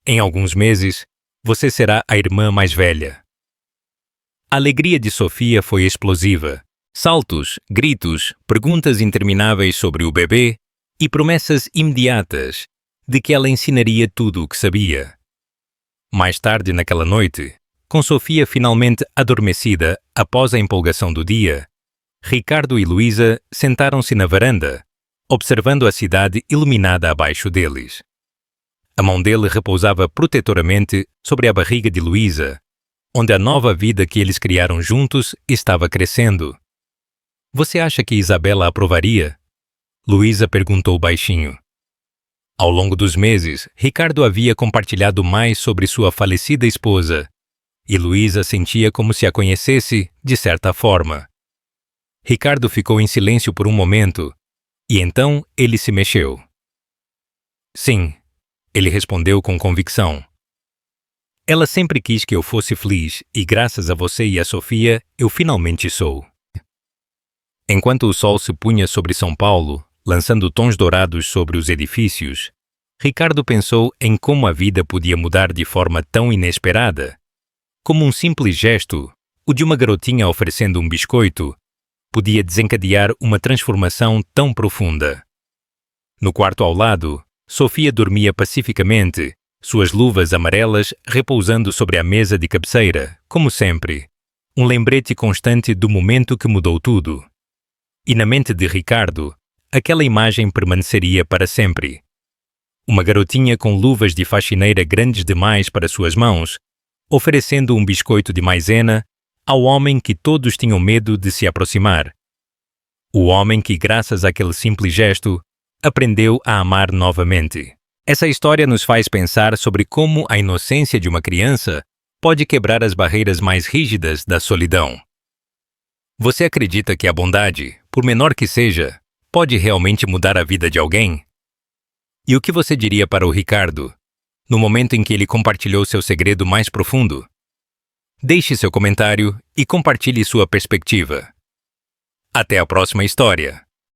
Em alguns meses, você será a irmã mais velha. A alegria de Sofia foi explosiva. Saltos, gritos, perguntas intermináveis sobre o bebê e promessas imediatas de que ela ensinaria tudo o que sabia. Mais tarde naquela noite, com Sofia finalmente adormecida após a empolgação do dia, Ricardo e Luísa sentaram-se na varanda, observando a cidade iluminada abaixo deles. A mão dele repousava protetoramente sobre a barriga de Luísa, onde a nova vida que eles criaram juntos estava crescendo. Você acha que Isabela aprovaria? Luísa perguntou baixinho. Ao longo dos meses, Ricardo havia compartilhado mais sobre sua falecida esposa, e Luísa sentia como se a conhecesse, de certa forma. Ricardo ficou em silêncio por um momento, e então ele se mexeu. Sim, ele respondeu com convicção. Ela sempre quis que eu fosse feliz, e graças a você e a Sofia, eu finalmente sou. Enquanto o sol se punha sobre São Paulo, lançando tons dourados sobre os edifícios, Ricardo pensou em como a vida podia mudar de forma tão inesperada. Como um simples gesto, o de uma garotinha oferecendo um biscoito, podia desencadear uma transformação tão profunda. No quarto ao lado, Sofia dormia pacificamente, suas luvas amarelas repousando sobre a mesa de cabeceira, como sempre, um lembrete constante do momento que mudou tudo. E na mente de Ricardo, aquela imagem permaneceria para sempre. Uma garotinha com luvas de faxineira grandes demais para suas mãos, oferecendo um biscoito de maisena ao homem que todos tinham medo de se aproximar. O homem que, graças àquele simples gesto, aprendeu a amar novamente. Essa história nos faz pensar sobre como a inocência de uma criança pode quebrar as barreiras mais rígidas da solidão. Você acredita que a bondade, por menor que seja, pode realmente mudar a vida de alguém? E o que você diria para o Ricardo, no momento em que ele compartilhou seu segredo mais profundo? Deixe seu comentário e compartilhe sua perspectiva. Até a próxima história!